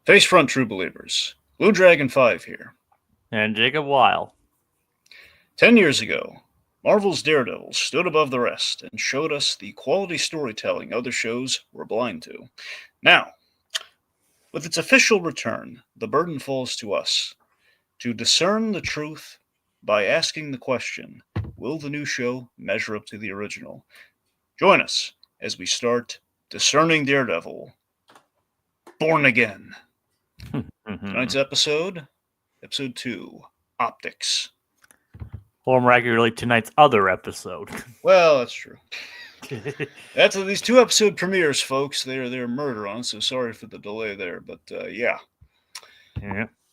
Face front, true believers. Blue Dragon 5 here. And Jacob Weil. 10 years ago, Marvel's Daredevil stood above the rest and showed us the quality storytelling other shows were blind to. Now, with its official return, the burden falls to us to discern the truth by asking the question, will the new show measure up to the original? Join us as we start Discerning Daredevil, Born Again. Tonight's episode 2, Optics. Or more accurately, tonight's other episode. Well, that's true. That's these 2 episode premieres, folks. They're murder on, so sorry for the delay there, but yeah.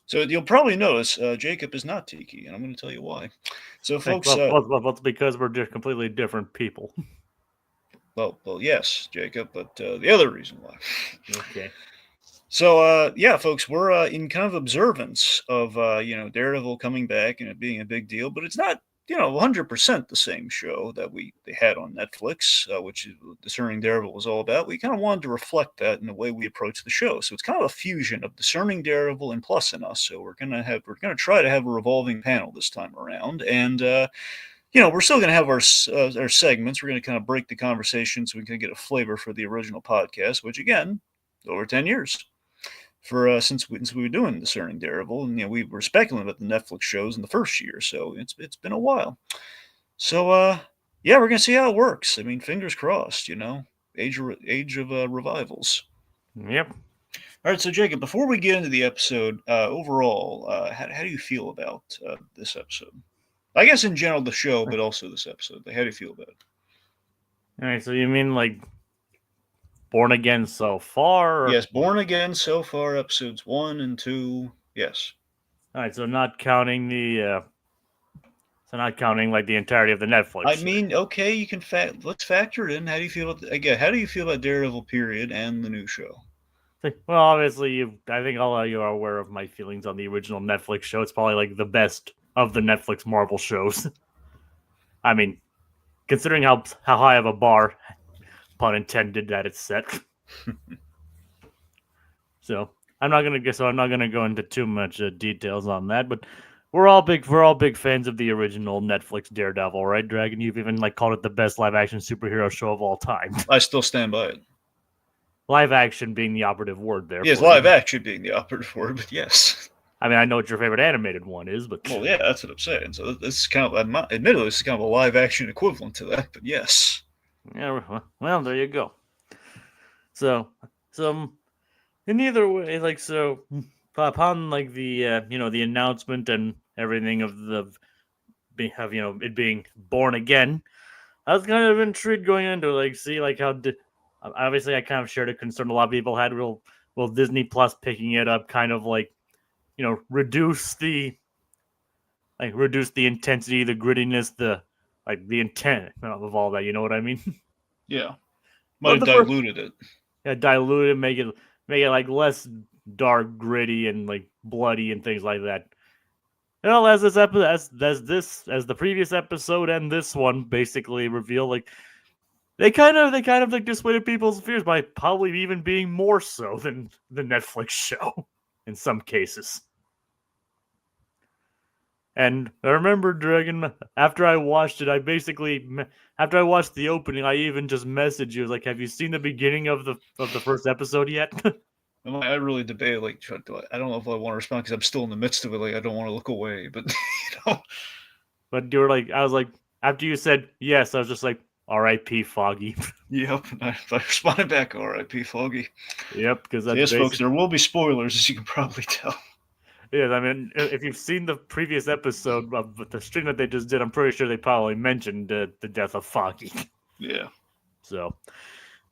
So you'll probably notice Jacob is not Tiki, and I'm going to tell you why. So, folks, well, it's because we're just completely different people. Well, yes, Jacob, but the other reason why. Okay. So, yeah, folks, we're in kind of observance of Daredevil coming back and it being a big deal, but it's not 100% the same show that they had on Netflix, which is Discerning Daredevil was all about. We kind of wanted to reflect that in the way we approach the show. So it's kind of a fusion of Discerning Daredevil and Plus in Us. So we're gonna try to have a revolving panel this time around, and we're still going to have our segments. We're going to kind of break the conversation so we can get a flavor for the original podcast, which again, over 10 years. For since we were doing Discerning Daredevil, and we were speculating about the Netflix shows in the first year, so it's been a while. So yeah, we're gonna see how it works. I mean, fingers crossed. Age of revivals. Yep. All right, so Jacob, before we get into the episode, overall, how do you feel about this episode? I guess in general the show, but also this episode. How do you feel about it? All right, so you mean like Born Again so far? Yes, Born Again so far, episodes 1 and 2. Yes. All right, so not counting like the entirety of the Netflix. I mean, okay, you can let's factor it in. How do you feel about Daredevil period and the new show? Well, obviously, I think all of you are aware of my feelings on the original Netflix show. It's probably like the best of the Netflix Marvel shows. I mean, considering how high of a bar, pun intended, that it's set. So I'm not gonna go into too much details on that, but we're all big fans of the original Netflix Daredevil, right, Dragon? You've even called it the best live action superhero show of all time. I still stand by it. Live action being the operative word there. Yes, live action being the operative word, but yes. I mean, I know what your favorite animated one is, but well, yeah, that's what I'm saying. So this is kind of, admittedly, this is kind of a live action equivalent to that, but yes. Yeah, well, there you go. So in either way, upon the the announcement and everything of it being Born Again, I was kind of intrigued going into see how obviously I kind of shared a concern a lot of people had. Will Disney Plus picking it up kind of reduce the intensity, the grittiness, the intent of all that? You know what I mean? Yeah, might have diluted it. Yeah, dilute it, make it less dark, gritty, and bloody and things like that. As this episode, as the previous episode and this one basically reveal, they kind of dissuaded people's fears by probably even being more so than the Netflix show in some cases. And I remember, Dragon, after I watched it, after I watched the opening, I even just messaged you, have you seen the beginning of the first episode yet? I really debated, I don't know if I want to respond because I'm still in the midst of it. I don't want to look away, but But you were I was after you said yes, I was just R.I.P. Foggy. Yep, I responded back, R.I.P. Foggy. Yep, because yes, folks, there will be spoilers, as you can probably tell. Yeah, I mean, if you've seen the previous episode of the stream that they just did, I'm pretty sure they probably mentioned the death of Foggy. Yeah. So,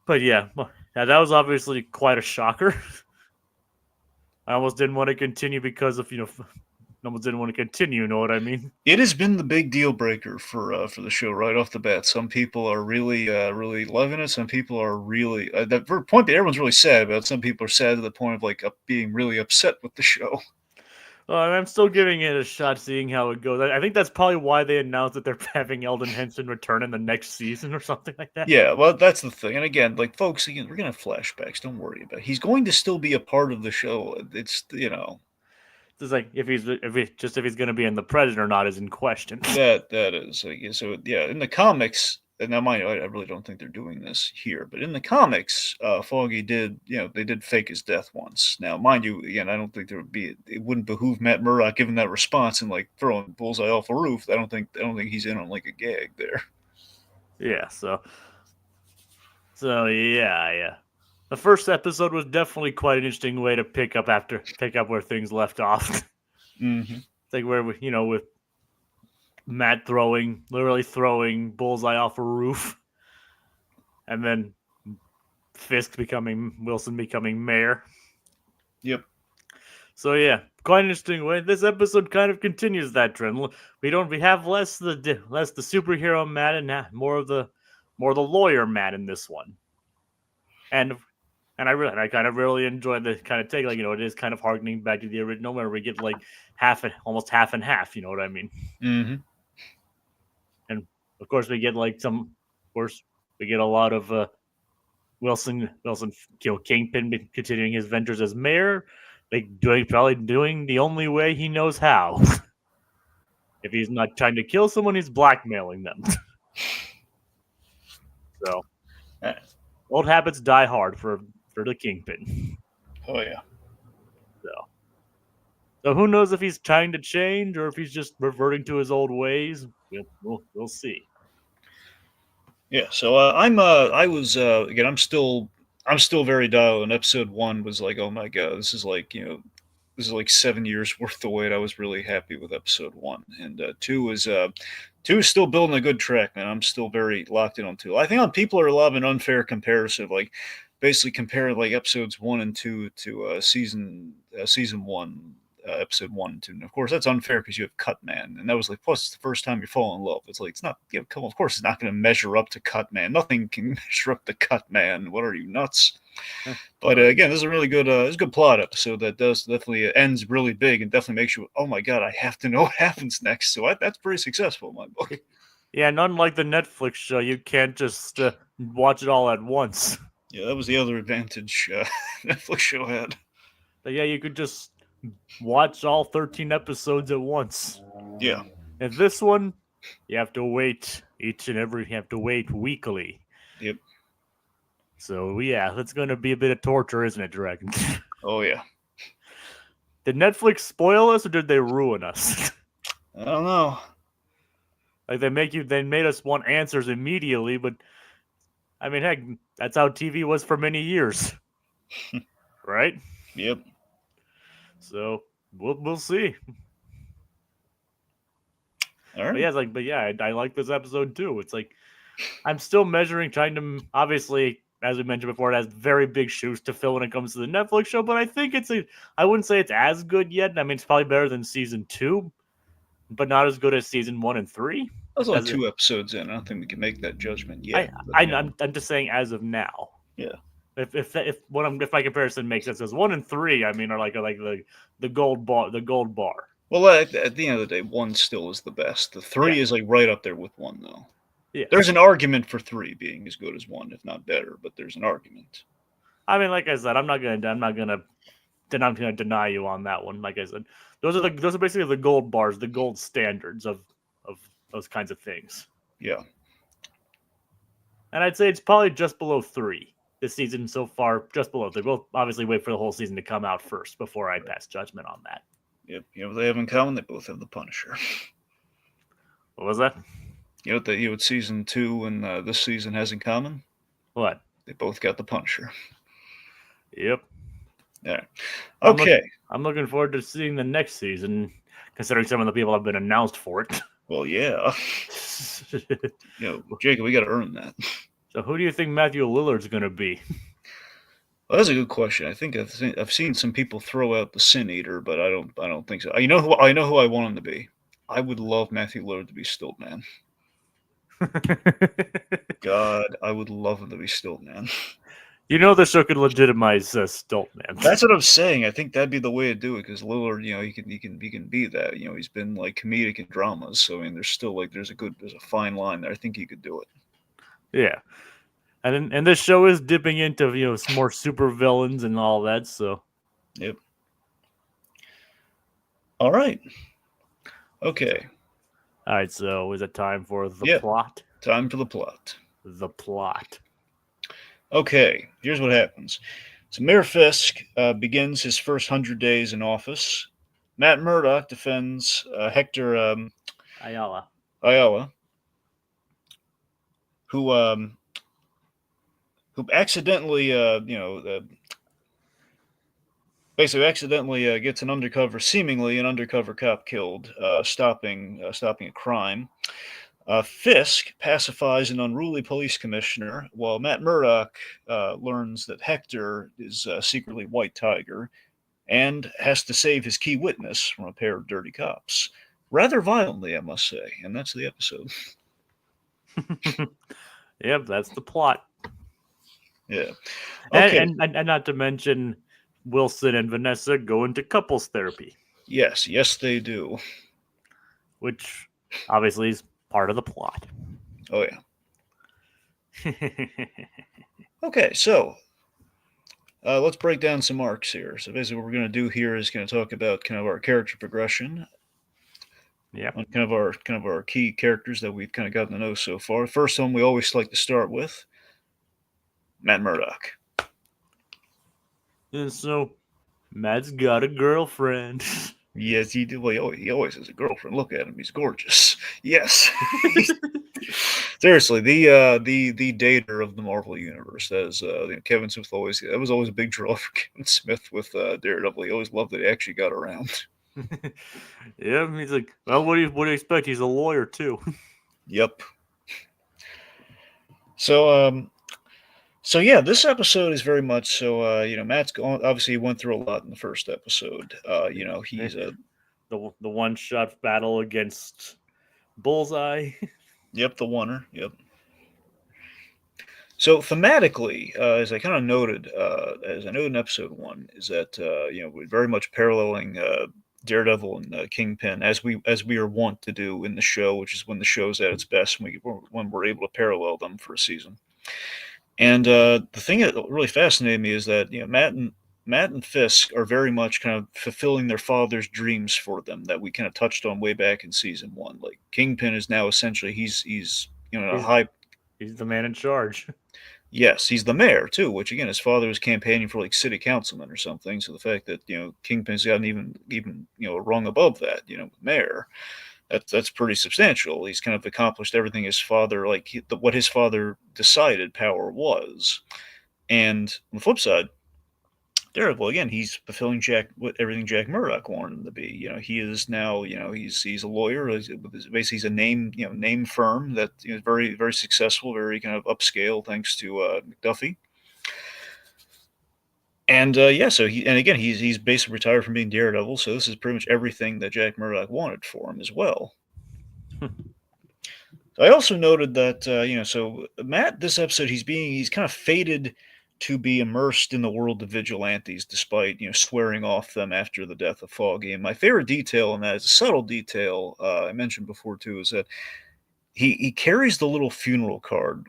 but yeah, that was obviously quite a shocker. I almost didn't want to continue because of almost didn't want to continue. You know what I mean? It has been the big deal breaker for the show right off the bat. Some people are really loving it. Some people are really that point that everyone's really sad about. Some people are sad to the point of being really upset with the show. I'm still giving it a shot, seeing how it goes. I think that's probably why they announced that they're having Eldon Henson return in the next season or something like that. Yeah, well, that's the thing. And again, like folks, again, we're gonna have flashbacks. Don't worry about it. He's going to still be a part of the show. It's It's just like if he's going to be in the present or not is in question. that is so yeah. In the comics, and now mind you, I really don't think they're doing this here, but in the comics, Foggy did they did fake his death once. Now, mind you, again, I don't think it wouldn't behoove Matt Murdock given that response and like throwing Bullseye off a roof. I don't think he's in on like a gag there. Yeah, so yeah. The first episode was definitely quite an interesting way to pick up where things left off. Mm-hmm. It's like where with Matt literally throwing Bullseye off a roof, and then Wilson becoming mayor. Yep. So yeah, quite an interesting way. This episode kind of continues that trend. We have less the superhero Matt and more the lawyer Matt in this one. And I kind of really enjoy the kind of take, like, it is kind of harkening back to the original where we get like almost half and half, you know what I mean? Mm-hmm. And of course we get a lot of Wilson, Kingpin continuing his ventures as mayor, like probably doing the only way he knows how. If he's not trying to kill someone, he's blackmailing them. So old habits die hard for the Kingpin. Oh yeah. So who knows if he's trying to change or if he's just reverting to his old ways? We'll see. Yeah. So I was again. I'm still very dialed. And episode 1 was like, oh my god, this is like this is like 7 years worth of wait. I was really happy with episode 1, and 2 is still building a good track, man. I'm still very locked in on 2. I think people are a lot of an unfair comparison, like basically comparing like episodes 1 and 2 to season 1. Episode 1 and 2, and of course that's unfair because you have Cutman, and that was like, plus it's the first time you fall in love. It's like, it's not, come on, of course it's not going to measure up to Cutman. Nothing can measure up to Cutman. What are you, nuts? But again, this is a really good, it's a good plot episode that does definitely ends really big and definitely makes you, oh my god, I have to know what happens next. So that's pretty successful in my book. Yeah, and unlike the Netflix show, you can't just watch it all at once. Yeah, that was the other advantage Netflix show had. But yeah, you could just watch all 13 episodes at once. Yeah. And this one, you have to wait weekly. Yep. So yeah, that's going to be a bit of torture, isn't it, Dragon? Oh yeah. Did Netflix spoil us or did they ruin us? I don't know. Like they made us want answers immediately, but I mean, heck, that's how TV was for many years. Right? Yep. So we'll see. All right. But yeah, I like this episode too. It's like I'm still trying to, obviously, as we mentioned before, it has very big shoes to fill when it comes to the Netflix show. But I think I wouldn't say it's as good yet. I mean, it's probably better than season 2, but not as good as season 1 and 3. I was only 2 episodes in. I don't think we can make that judgment yet. I'm just saying as of now. Yeah. If my comparison makes sense, because 1 and 3, I mean, are like the gold bar. Well, at the end of the day, 1 still is the best. The 3 is like right up there with 1, though. Yeah. There's an argument for 3 being as good as 1, if not better. But there's an argument. I mean, like I said, I'm not gonna deny you on that one. Like I said, those are basically the gold bars, the gold standards of those kinds of things. Yeah. And I'd say it's probably just below 3 this season so far, just below 3. We'll obviously wait for the whole season to come out first before I pass judgment on that. Yep. You know what they have in common? They both have the Punisher. What was that? You know what season 2 and this season has in common? What? They both got the Punisher. Yep. Yeah. Okay. I'm looking forward to seeing the next season, considering some of the people have been announced for it. Well, yeah. Jacob, we got to earn that. So, who do you think Matthew Lillard's going to be? Well, that's a good question. I think I've seen some people throw out the Sin Eater, but I don't think so. You know who I want him to be? I would love Matthew Lillard to be Stiltman. God, I would love him to be Stiltman. You know, the show could legitimize Stoltman. That's what I'm saying. I think that'd be the way to do it because Lillard, he can be that. He's been like comedic in dramas, so I mean, there's still like there's a fine line there. I think he could do it. Yeah, and this show is dipping into some more super villains and all that. So, Yep. All right. Okay. all right. So, is it time for the Yeah. plot? Time for the plot. The plot. Okay. Here's what happens. So Mayor Fisk begins his first 100 days in office. Matt Murdock defends Hector Ayala. Ayala, who accidentally, basically accidentally gets seemingly an undercover cop killed, stopping a crime. Fisk pacifies an unruly police commissioner, while Matt Murdock learns that Hector is secretly White Tiger and has to save his key witness from a pair of dirty cops. Rather violently, I must say. And that's the episode. Yep, that's the plot. Yeah. Okay. And not to mention Wilson and Vanessa go into couples therapy. Yes, they do. Which obviously is part of the plot. Oh, yeah. Okay, so let's break down some arcs here. So basically, what we're going to do here is going to talk about kind of our character progression. Yeah. On kind of our key characters that we've kind of gotten to know so far. The first one we always like to start with, Matt Murdock. And so Matt's got a girlfriend. Yes, he did. Well, he always has a girlfriend. Look at him; he's gorgeous. Yes, seriously, the dater of the Marvel universe. That is, Kevin Smith that was always a big draw for Kevin Smith with Daredevil. He always loved that he actually got around. Yeah, he's like, well, what do you expect? He's a lawyer too. Yep. So yeah, this episode is very much so. Matt's obviously he went through a lot in the first episode. He's a the one shot battle against Bullseye. Yep, the oneer. Yep. So thematically, as I kind of noted, as I noted in episode one, is that we're very much paralleling Daredevil and Kingpin as we are wont to do in the show, which is when the show's at its best when we're able to parallel them for a season. And the thing that really fascinated me is that Matt and Fisk are very much kind of fulfilling their father's dreams for them that we kind of touched on way back in season one. Like Kingpin is now essentially he's a high. He's the man in charge. Yes, he's the mayor too, which again, his father was campaigning for like city councilman or something. So the fact that Kingpin's gotten even a rung above that, mayor, that's pretty substantial. He's kind of accomplished everything his father what his father decided power was. And on the flip side, Daredevil again, he's fulfilling everything Jack Murdock wanted him to be. He is now he's a lawyer. Basically, he's a name firm that is very very successful, very kind of upscale thanks to McDuffie. And he's basically retired from being Daredevil. So this is pretty much everything that Jack Murdock wanted for him as well. I also noted that so Matt, this episode, he's kind of fated to be immersed in the world of vigilantes, despite swearing off them after the death of Foggy. And my favorite detail in that is a subtle detail I mentioned before too, is that he carries the little funeral card,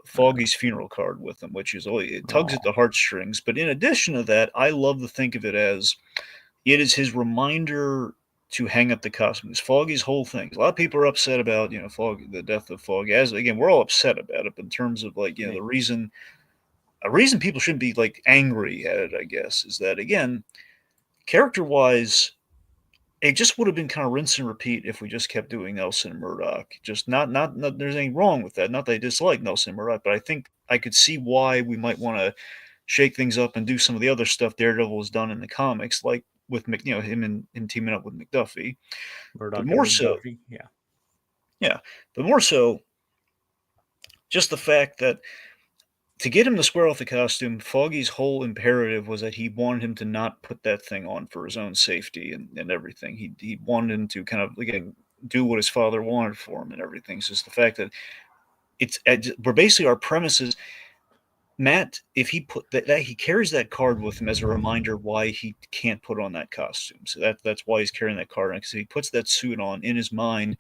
Foggy's funeral card with him, which is it tugs at the heartstrings. But in addition to that, I love to think of it as it is his reminder to hang up the costumes. Foggy's whole thing. A lot of people are upset about Foggy, the death of Foggy. As again, we're all upset about it, but in terms of the reason, a reason people shouldn't be angry at it, I guess, is that again, character wise, it just would have been kind of rinse and repeat if we just kept doing Nelson and Murdoch. Just not there's anything wrong with that. Not that I dislike Nelson and Murdoch, but I think I could see why we might want to shake things up and do some of the other stuff Daredevil has done in the comics, like with him teaming up with McDuffie. Murdoch but more so, McDuffie, but more so, just the fact that to get him to square off the costume, Foggy's whole imperative was that he wanted him to not put that thing on for his own safety and everything. He wanted him to kind of again do what his father wanted for him and everything. So it's the fact that we're basically our premise is Matt, if he put that he carries that card with him as a reminder why he can't put on that costume. So that's why he's carrying that card. Because if he puts that suit on in his mind,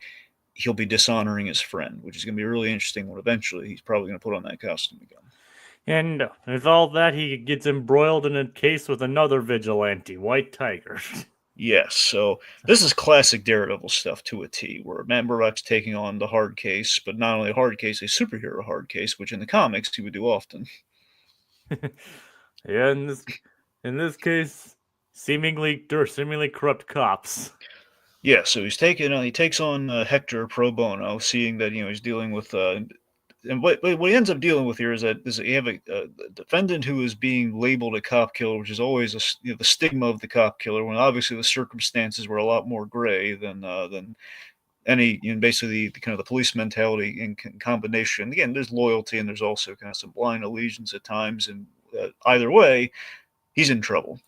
he'll be dishonoring his friend, which is going to be really interesting when eventually he's probably going to put on that costume again. And with all that, he gets embroiled in a case with another vigilante, White Tiger. Yes, so this is classic Daredevil stuff to a T, where Matt Murdock's taking on the hard case, but not only a hard case, a superhero hard case, which in the comics he would do often. Yeah, in this case, seemingly corrupt cops. Yeah, so he takes on Hector pro bono, seeing that he's dealing with and what he ends up dealing with here is that you have a defendant who is being labeled a cop killer, which is always the stigma of the cop killer. When obviously the circumstances were a lot more gray than any basically the kind of the police mentality in combination. Again, there's loyalty and there's also kind of some blind allegiance at times, and either way, he's in trouble.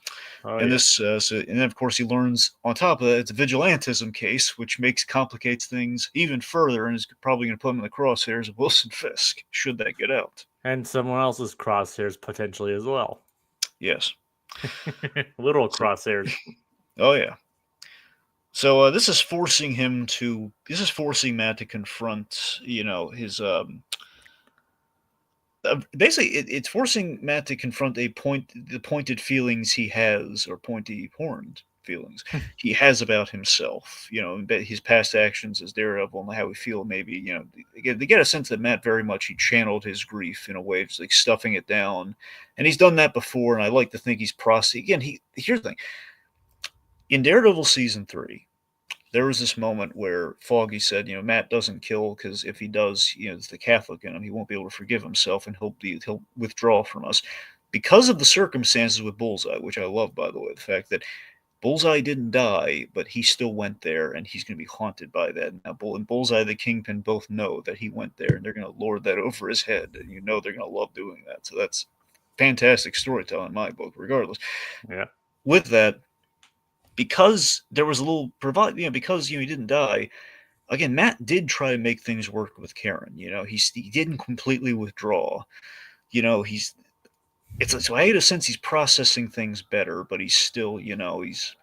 Oh, And yeah. and then of course he learns on top of that it's a vigilantism case, which complicates things even further, and is probably going to put him in the crosshairs of Wilson Fisk should that get out. And someone else's crosshairs potentially as well. Yes, Literal crosshairs. Oh yeah. So this is forcing Matt to confront his basically it's forcing Matt to confront the pointed feelings he has, or pointy horned feelings he has about himself, his past actions as Daredevil and how we feel. Maybe they get a sense that Matt very much he channeled his grief in a way, just like stuffing it down, and he's done that before. And I like to think he's processing. Again, here's the thing: in Daredevil season 3, there was this moment where Foggy said, Matt doesn't kill because if he does, it's the Catholic in him. He won't be able to forgive himself, and he'll withdraw from us because of the circumstances with Bullseye, which I love, by the way. The fact that Bullseye didn't die, but he still went there, and he's going to be haunted by that. Now, and Bullseye and the Kingpin both know that he went there, and they're going to lord that over his head, and they're going to love doing that. So that's fantastic storytelling in my book, regardless. Yeah. With that, because there was a little because he didn't die. Again, Matt did try to make things work with Karen. He didn't completely withdraw. So I had a sense he's processing things better, but he's still he has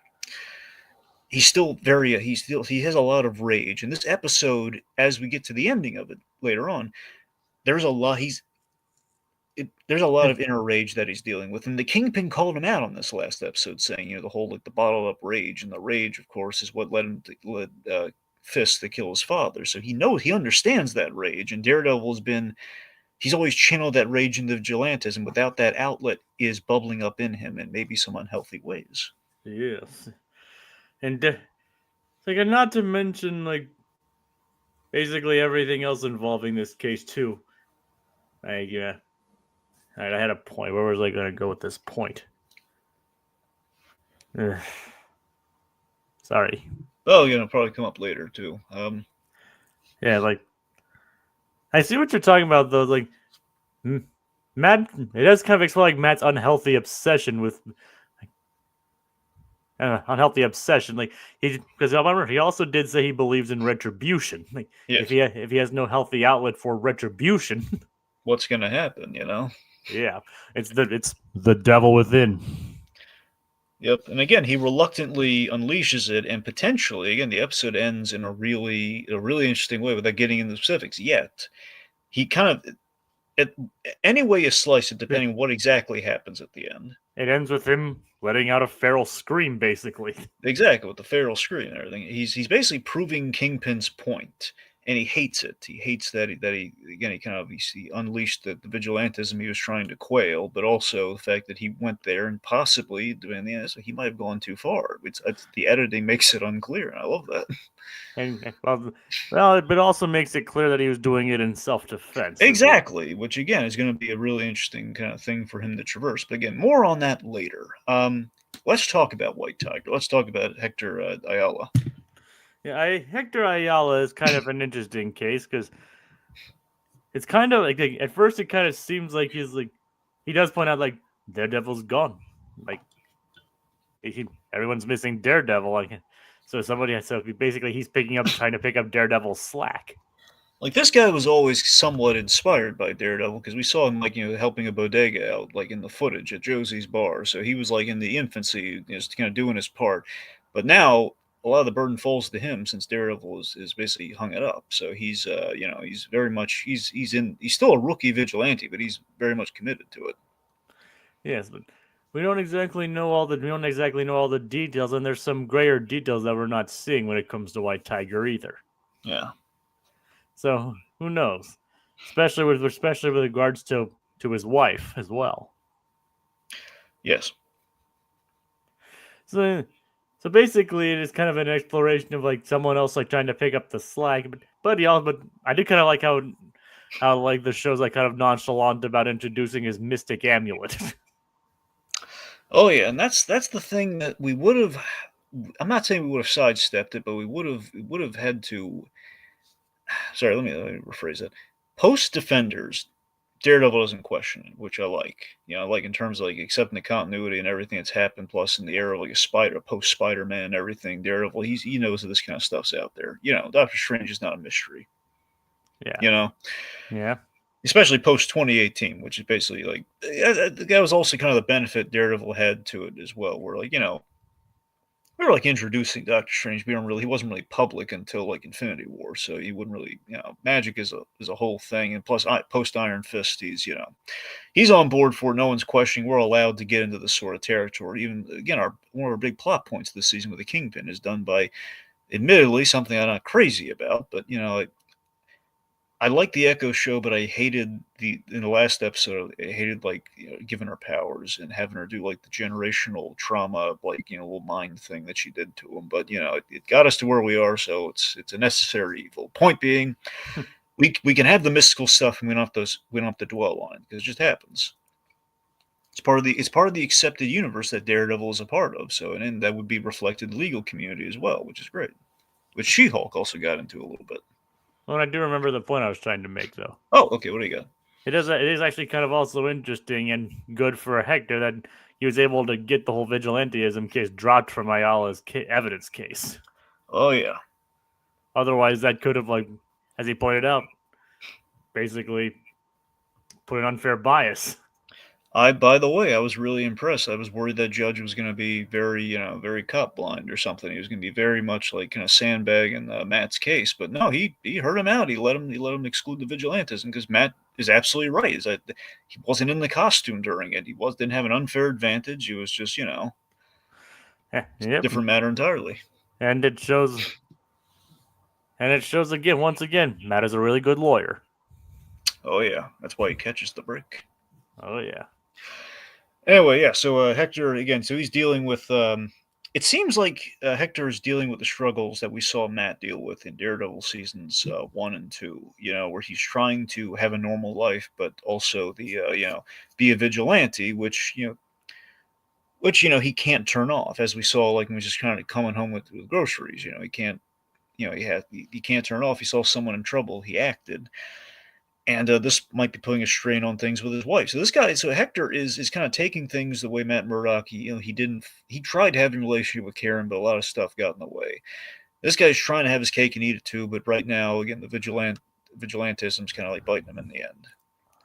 a lot of rage. In this episode, as we get to the ending of it later on, there's a lot there's a lot of inner rage that he's dealing with, and the Kingpin called him out on this last episode, saying, the whole the bottled up rage, and the rage, of course, is what led Fisk to kill his father. So he understands that rage, and he's always channeled that rage into vigilantism. Without that outlet is bubbling up in him in maybe some unhealthy ways. Yes, and not to mention basically everything else involving this case too. I had a point. Where was I going to go with this point? Sorry. Oh, probably come up later too. Yeah, I see what you're talking about though. Matt, it does kind of explain Matt's unhealthy obsession with unhealthy obsession. Because I remember he also did say he believes in retribution. Yes. If he has no healthy outlet for retribution, what's going to happen? Yeah, it's the devil within. Yep, and again, he reluctantly unleashes it, and potentially, again, the episode ends in a really interesting way without getting into the specifics yet. He kind of, any way you slice it, depending on what exactly happens at the end. It ends with him letting out a feral scream, basically. Exactly, with the feral scream and everything. He's basically proving Kingpin's point, and he hates it. He hates that he unleashed the vigilantism he was trying to quail, but also the fact that he went there and possibly doing he might have gone too far. It's the editing makes it unclear, and I love that. And but it also makes it clear that he was doing it in self-defense. Exactly, which again is going to be a really interesting kind of thing for him to traverse. But again, more on that later. Let's talk about White Tiger. Let's talk about Hector Ayala. Yeah, Hector Ayala is kind of an interesting case because it's kind of at first it kind of seems like he does point out Daredevil's gone, everyone's missing Daredevil, so basically he's trying to pick up Daredevil's slack. Like this guy was always somewhat inspired by Daredevil because we saw him like helping a bodega out like in the footage at Josie's bar. So he was like in the infancy, just kind of doing his part. But now a lot of the burden falls to him since Daredevil is basically hung it up. So he's he's very much he's still a rookie vigilante, but he's very much committed to it. Yes, but we don't exactly know all the details, and there's some grayer details that we're not seeing when it comes to White Tiger either. Yeah. So who knows? Especially with regards to his wife as well. Yes. So so basically, it is kind of an exploration of like someone else like trying to pick up the slack. But I do kind of like how like the show's like kind of nonchalant about introducing his mystic amulet. Oh yeah, and that's the thing that we would have. I'm not saying we would have sidestepped it, but we would have had to. Sorry, let me rephrase that. Post Defenders, Daredevil doesn't question it, which I like. I like in terms of like accepting the continuity and everything that's happened, plus in the era of like a post Spider Man and everything. Daredevil, he knows that this kind of stuff's out there. Doctor Strange is not a mystery. Yeah, You know, yeah. especially post 2018, which is basically like that was also kind of the benefit Daredevil had to it as well, where like we were like introducing Doctor Strange. He wasn't really public until like Infinity War, so he wouldn't really magic is a whole thing, and plus post Iron Fist, he's on board for it. No one's questioning. We're allowed to get into this sort of territory. Even again, one of our big plot points this season with the Kingpin is done by, admittedly, something I'm not crazy about, but I like the Echo show, but I hated in the last episode. I hated like giving her powers and having her do like the generational trauma, like little mind thing that she did to him. But it got us to where we are, so it's a necessary evil. Point being, we can have the mystical stuff, and we don't have to dwell on it because it just happens. It's part of the accepted universe that Daredevil is a part of. So and then that would be reflected in the legal community as well, which is great. Which She-Hulk also got into a little bit. Well, I do remember the point I was trying to make, though. Oh, okay. What do you got? It is actually kind of also interesting and good for Hector that he was able to get the whole vigilanteism case dropped from Ayala's evidence case. Oh yeah. Otherwise, that could have, like, as he pointed out, basically put an unfair bias. By the way, I was really impressed. I was worried that judge was going to be very cop blind or something. He was going to be very much like kind of sandbagging Matt's case, but no, he heard him out. He let him exclude the vigilantism because Matt is absolutely right. Is that he wasn't in the costume during it. Didn't have an unfair advantage. He was just Yep. different matter entirely. And it shows again, once again, Matt is a really good lawyer. Oh yeah, that's why he catches the brick. Oh yeah. Anyway, yeah. So Hector again. So he's dealing with. It seems like Hector is dealing with the struggles that we saw Matt deal with in Daredevil seasons 1 and 2. Where he's trying to have a normal life, but also be a vigilante, which he can't turn off, as we saw like when he was just kind of coming home with groceries. He can't. He can't turn it off. He saw someone in trouble. He acted. And this might be putting a strain on things with his wife. So Hector is kind of taking things the way Matt Murdock. He tried having a relationship with Karen, but a lot of stuff got in the way. This guy's trying to have his cake and eat it too, but right now, again, the vigilantism's kind of like biting him in the end.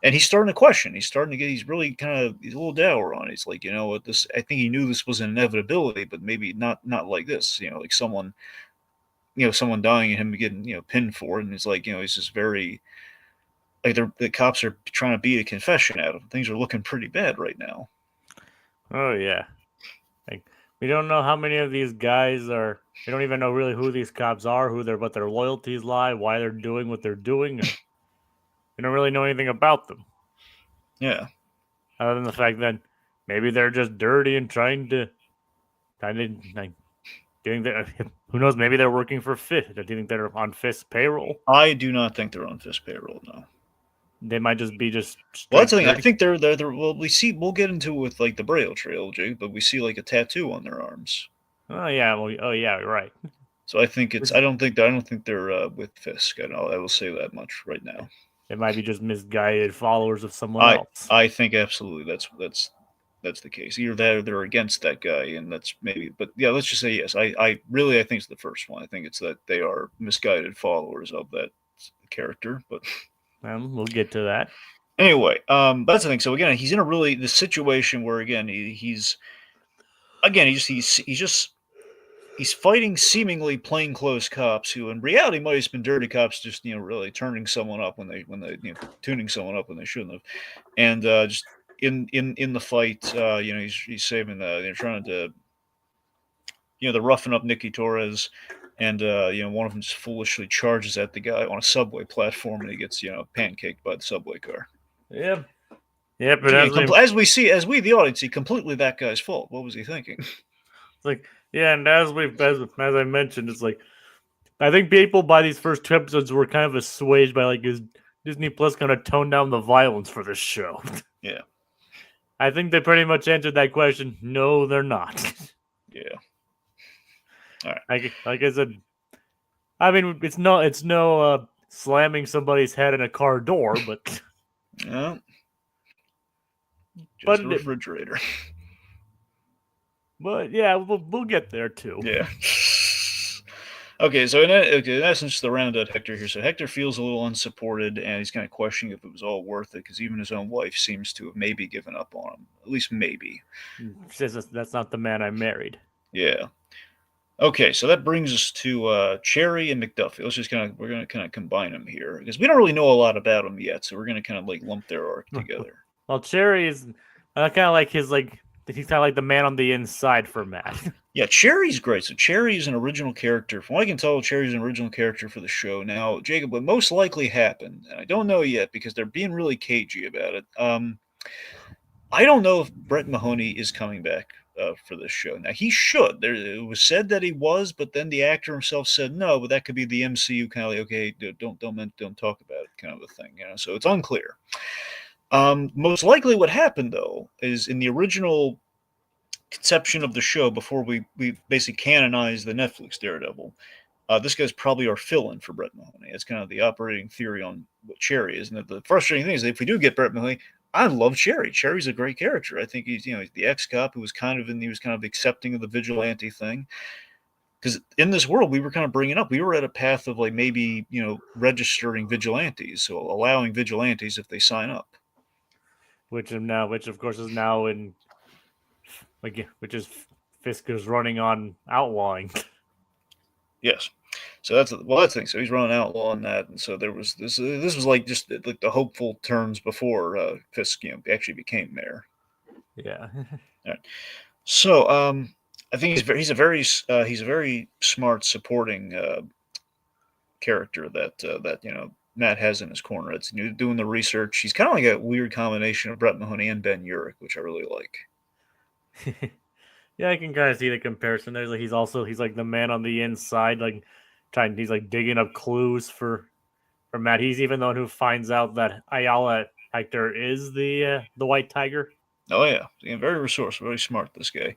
And he's starting to question. He's really he's a little dour on it. He's like, what this, I think he knew this was an inevitability, but maybe not like this, like someone dying and him getting, pinned for it. And it's like, he's just very, like the cops are trying to beat a confession out of him. Things are looking pretty bad right now. Oh yeah. Like we don't know how many of these guys are. We don't even know really who these cops are, what their loyalties lie, why they're doing what they're doing. We don't really know anything about them. Yeah. Other than the fact that maybe they're just dirty and trying to like doing that. Who knows? Maybe they're working for Fisk. Do you think they're on Fisk's payroll? I do not think they're on Fisk payroll. No. They might just be Well, that's straight the thing. I dirty. think they're. Well, we'll get into it with like the Braille trilogy, but we see like a tattoo on their arms. Oh yeah. Well, oh yeah. Right. So I think it's. I don't think they're with Fisk. I will say that much right now. It might be just misguided followers of someone I else. I think absolutely that's the case. Either that or they're against that guy, and that's maybe. But yeah, let's just say yes. I think it's the first one. I think it's that they are misguided followers of that character, but We'll get to that. anyway, that's the thing. So again, he's in a really the situation where again he's again he's fighting seemingly plainclothes cops who in reality might have been dirty cops, just really turning someone up when they tuning someone up when they shouldn't have, and just in the fight, he's saving trying to they're roughing up Nicky Torres, and one of them just foolishly charges at the guy on a subway platform, and he gets pancaked by the subway car. Yep. Yep. But Again, as we the audience see completely that guy's fault. What was he thinking? It's like, yeah, and as I mentioned, it's like I think people by these first 2 episodes were kind of assuaged by like is Disney Plus going to tone down the violence for this show? Yeah. I think they pretty much answered that question. No, they're not. Yeah. All right. Like I said, I mean it's no slamming somebody's head in a car door, but No. Just a refrigerator. But yeah, we'll get there too. Yeah. Okay, so in essence, the round out Hector here. So Hector feels a little unsupported, and he's kind of questioning if it was all worth it, because even his own wife seems to have maybe given up on him. At least maybe. She says that's not the man I married. Yeah. Okay, so that brings us to Cherry and McDuffie. We're gonna kind of combine them here because we don't really know a lot about them yet, so we're gonna kind of like lump their arc together. Well, Cherry is kind of like he's kind of like the man on the inside for Matt. Yeah, Cherry's great. So Cherry's an original character. From what I can tell, Cherry's an original character for the show. Now, Jacob, what most likely happened, and I don't know yet because they're being really cagey about it. I don't know if Brett Mahoney is coming back for this show. Now he should. It was said that he was, but then the actor himself said no. But that could be the MCU kind of like, okay, don't talk about it kind of a thing. So it's unclear. Most likely, what happened though is in the original conception of the show before we basically canonized the Netflix Daredevil. This guy's probably our fill-in for Brett Mahoney. It's kind of the operating theory on what Cherry is. And the frustrating thing is that if we do get Brett Mahoney, I love Cherry. Cherry's a great character. I think he's he's the ex-cop who was kind of accepting of the vigilante thing. Because in this world, we were kind of bringing up, we were at a path of like maybe registering vigilantes, so allowing vigilantes if they sign up. Which of course is now in which is Fisk is running on outlawing. Yes. So that's the thing. So he's running outlaw on that, and so there was this. This was like just like the hopeful turns before Fisk, actually became mayor. Yeah. All right. So I think he's a very smart supporting character that Matt has in his corner. It's doing the research. He's kind of like a weird combination of Brett Mahoney and Ben Urich, which I really like. Yeah, I can kind of see the comparison. There's like he's like the man on the inside, like he's like digging up clues for Matt. He's even the one who finds out that Ayala Hector is the White Tiger. Oh yeah, very resourceful, very smart. This guy,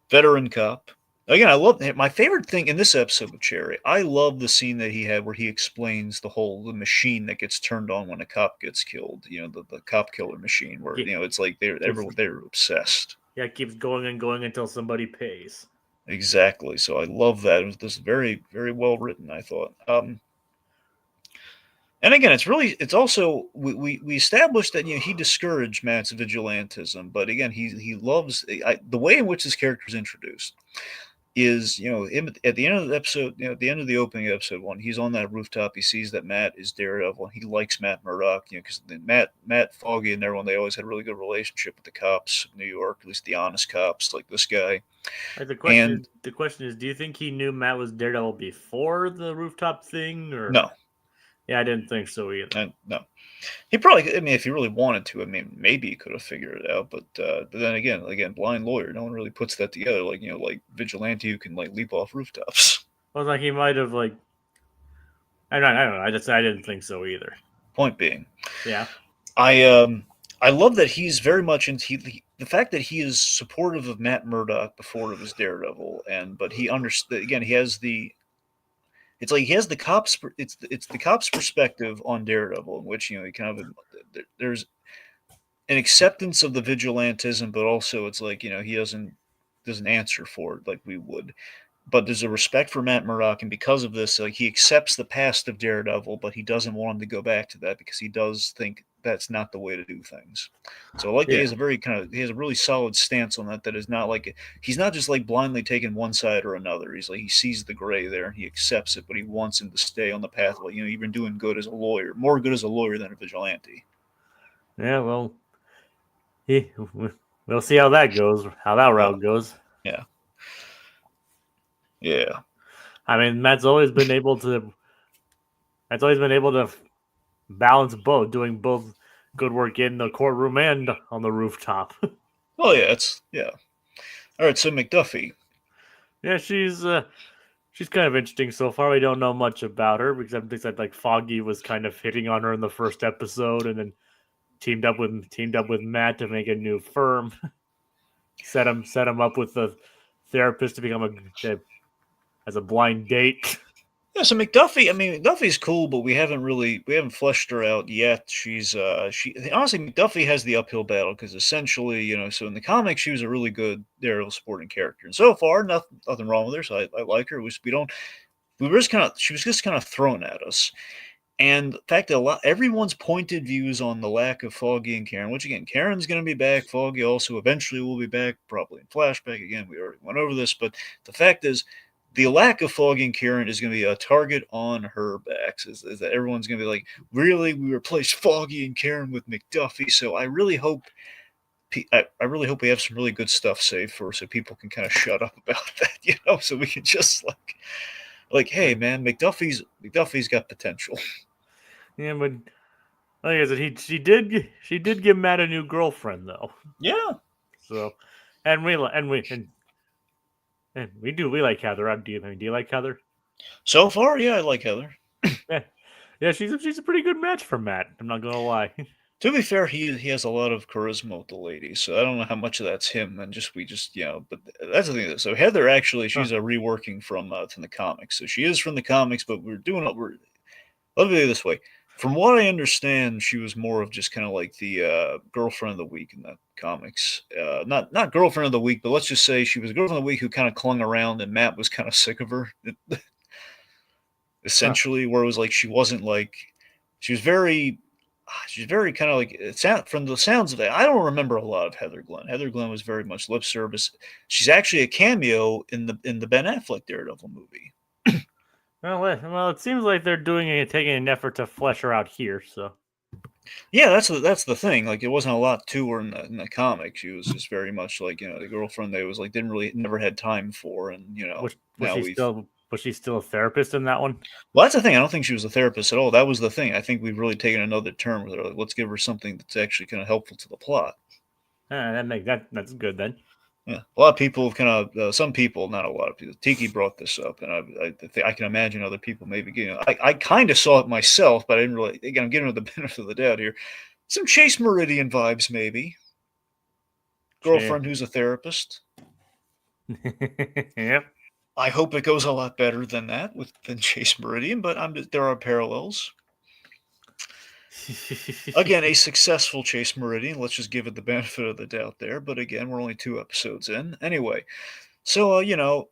veteran cop. Again, I love my favorite thing in this episode with Cherry. I love the scene that he had where he explains the machine that gets turned on when a cop gets killed. The cop killer machine, where it's like they're obsessed. Yeah, it keeps going and going until somebody pays. Exactly. So I love that. It was this very, very well written, I thought. And again, it's also we established that he discouraged Matt's vigilantism, but again he loves the way in which this character is introduced is at the end of the episode, at the end of the opening episode one, he's on that rooftop. He sees that Matt is Daredevil. He likes Matt Murdock, because Matt Foggy and everyone, they always had a really good relationship with the cops of New York, at least the honest cops like this guy. The question is, do you think he knew Matt was Daredevil before the rooftop thing, or no? Yeah, I didn't think so either. No. He probably, if he really wanted to, maybe he could have figured it out. But then again, blind lawyer. No one really puts that together. Like vigilante who can leap off rooftops. Well, he might have I don't know. I didn't think so either. Point being, yeah, I love that he's very much into the fact that he is supportive of Matt Murdock before it was Daredevil, but he understood. Again, he has the. It's like he has the cops. It's the cops' perspective on Daredevil, in which he kind of there's an acceptance of the vigilantism, but also it's like he doesn't answer for it like we would. but there's a respect for Matt Murdock, and because of this, he accepts the past of Daredevil, but he doesn't want him to go back to that because he does think that's not the way to do things. So I like that Yeah. he has a really solid stance on that. That is not like he's not just like blindly taking one side or another. He's like he sees the gray there, he accepts it, but he wants him to stay on the path. Like even doing good as a lawyer, more good as a lawyer than a vigilante. Yeah, well, he, we'll see how that goes, how that Uh, route goes. yeah, yeah. I mean, Matt's always been able to balance both, doing both good work in the courtroom and on the rooftop. Oh yeah, it's yeah. All right, so McDuffie. Yeah, she's kind of interesting so far. We don't know much about her because like Foggy was kind of hitting on her in the first episode, and then teamed up with Matt to make a new firm. set him up with the therapist to become as a blind date. Yeah, so McDuffie, I mean, McDuffie's cool, but we haven't fleshed her out yet. She honestly McDuffie has the uphill battle because essentially, so in the comics she was a really good Daredevil supporting character, and so far nothing wrong with her. So I like her. We were just kind of she was just kind of thrown at us, and the fact that everyone's pointed views on the lack of Foggy and Karen, which again, Karen's going to be back. Foggy also eventually will be back, probably in flashback. Again, we already went over this, but the fact is, the lack of Foggy and Karen is going to be a target on her backs. Is that everyone's going to be like, really, we replaced Foggy and Karen with McDuffie? So I really hope we have some really good stuff saved for her so people can kind of shut up about that, so we can just like, hey man, McDuffie's got potential. Yeah, but like I said, she did give Matt a new girlfriend though. Yeah. So, and we like Heather. Do you like Heather? So far, yeah, I like Heather. Yeah, yeah, she's a pretty good match for Matt. I'm not gonna lie. To be fair, he has a lot of charisma with the ladies, so I don't know how much of that's him and just we just but that's the thing. So Heather actually Huh. she's a reworking from the comics, so she is from the comics, but we're let me do it this way. From what I understand, she was more of just kind of like the girlfriend of the week in the comics. Not girlfriend of the week, but let's just say she was girlfriend of the week who kind of clung around, and Matt was kind of sick of her. Huh. Essentially, where it was like she wasn't like she was very she's very kind of like it sound from the sounds of it. I don't remember a lot of Heather Glenn. Heather Glenn was very much lip service. She's actually a cameo in the Ben Affleck Daredevil movie. Well, it seems like they're taking an effort to flesh her out here. So, Yeah, that's the thing. Like, it wasn't a lot to her in the comic. She was just very much like the girlfriend they was like didn't really never had time for, and was now she we've. still a therapist in that one? Well, that's the thing. I don't think she was a therapist at all. That was the thing. I think we've really taken another turn with her. Like, let's give her something that's actually kind of helpful to the plot. That's good then. Yeah, a lot of people have kind of some people, not a lot of people. Tiki brought this up, and I can imagine other people maybe getting. I kind of saw it myself, but I didn't really. Again, I'm giving her the benefit of the doubt here. Some Chase Meridian vibes, maybe. Shit. Girlfriend who's a therapist. Yep. I hope it goes a lot better than that than Chase Meridian, but there are parallels. Again, a successful Chase Meridian. Let's just give it the benefit of the doubt there. But again, we're only 2 episodes in. Anyway, so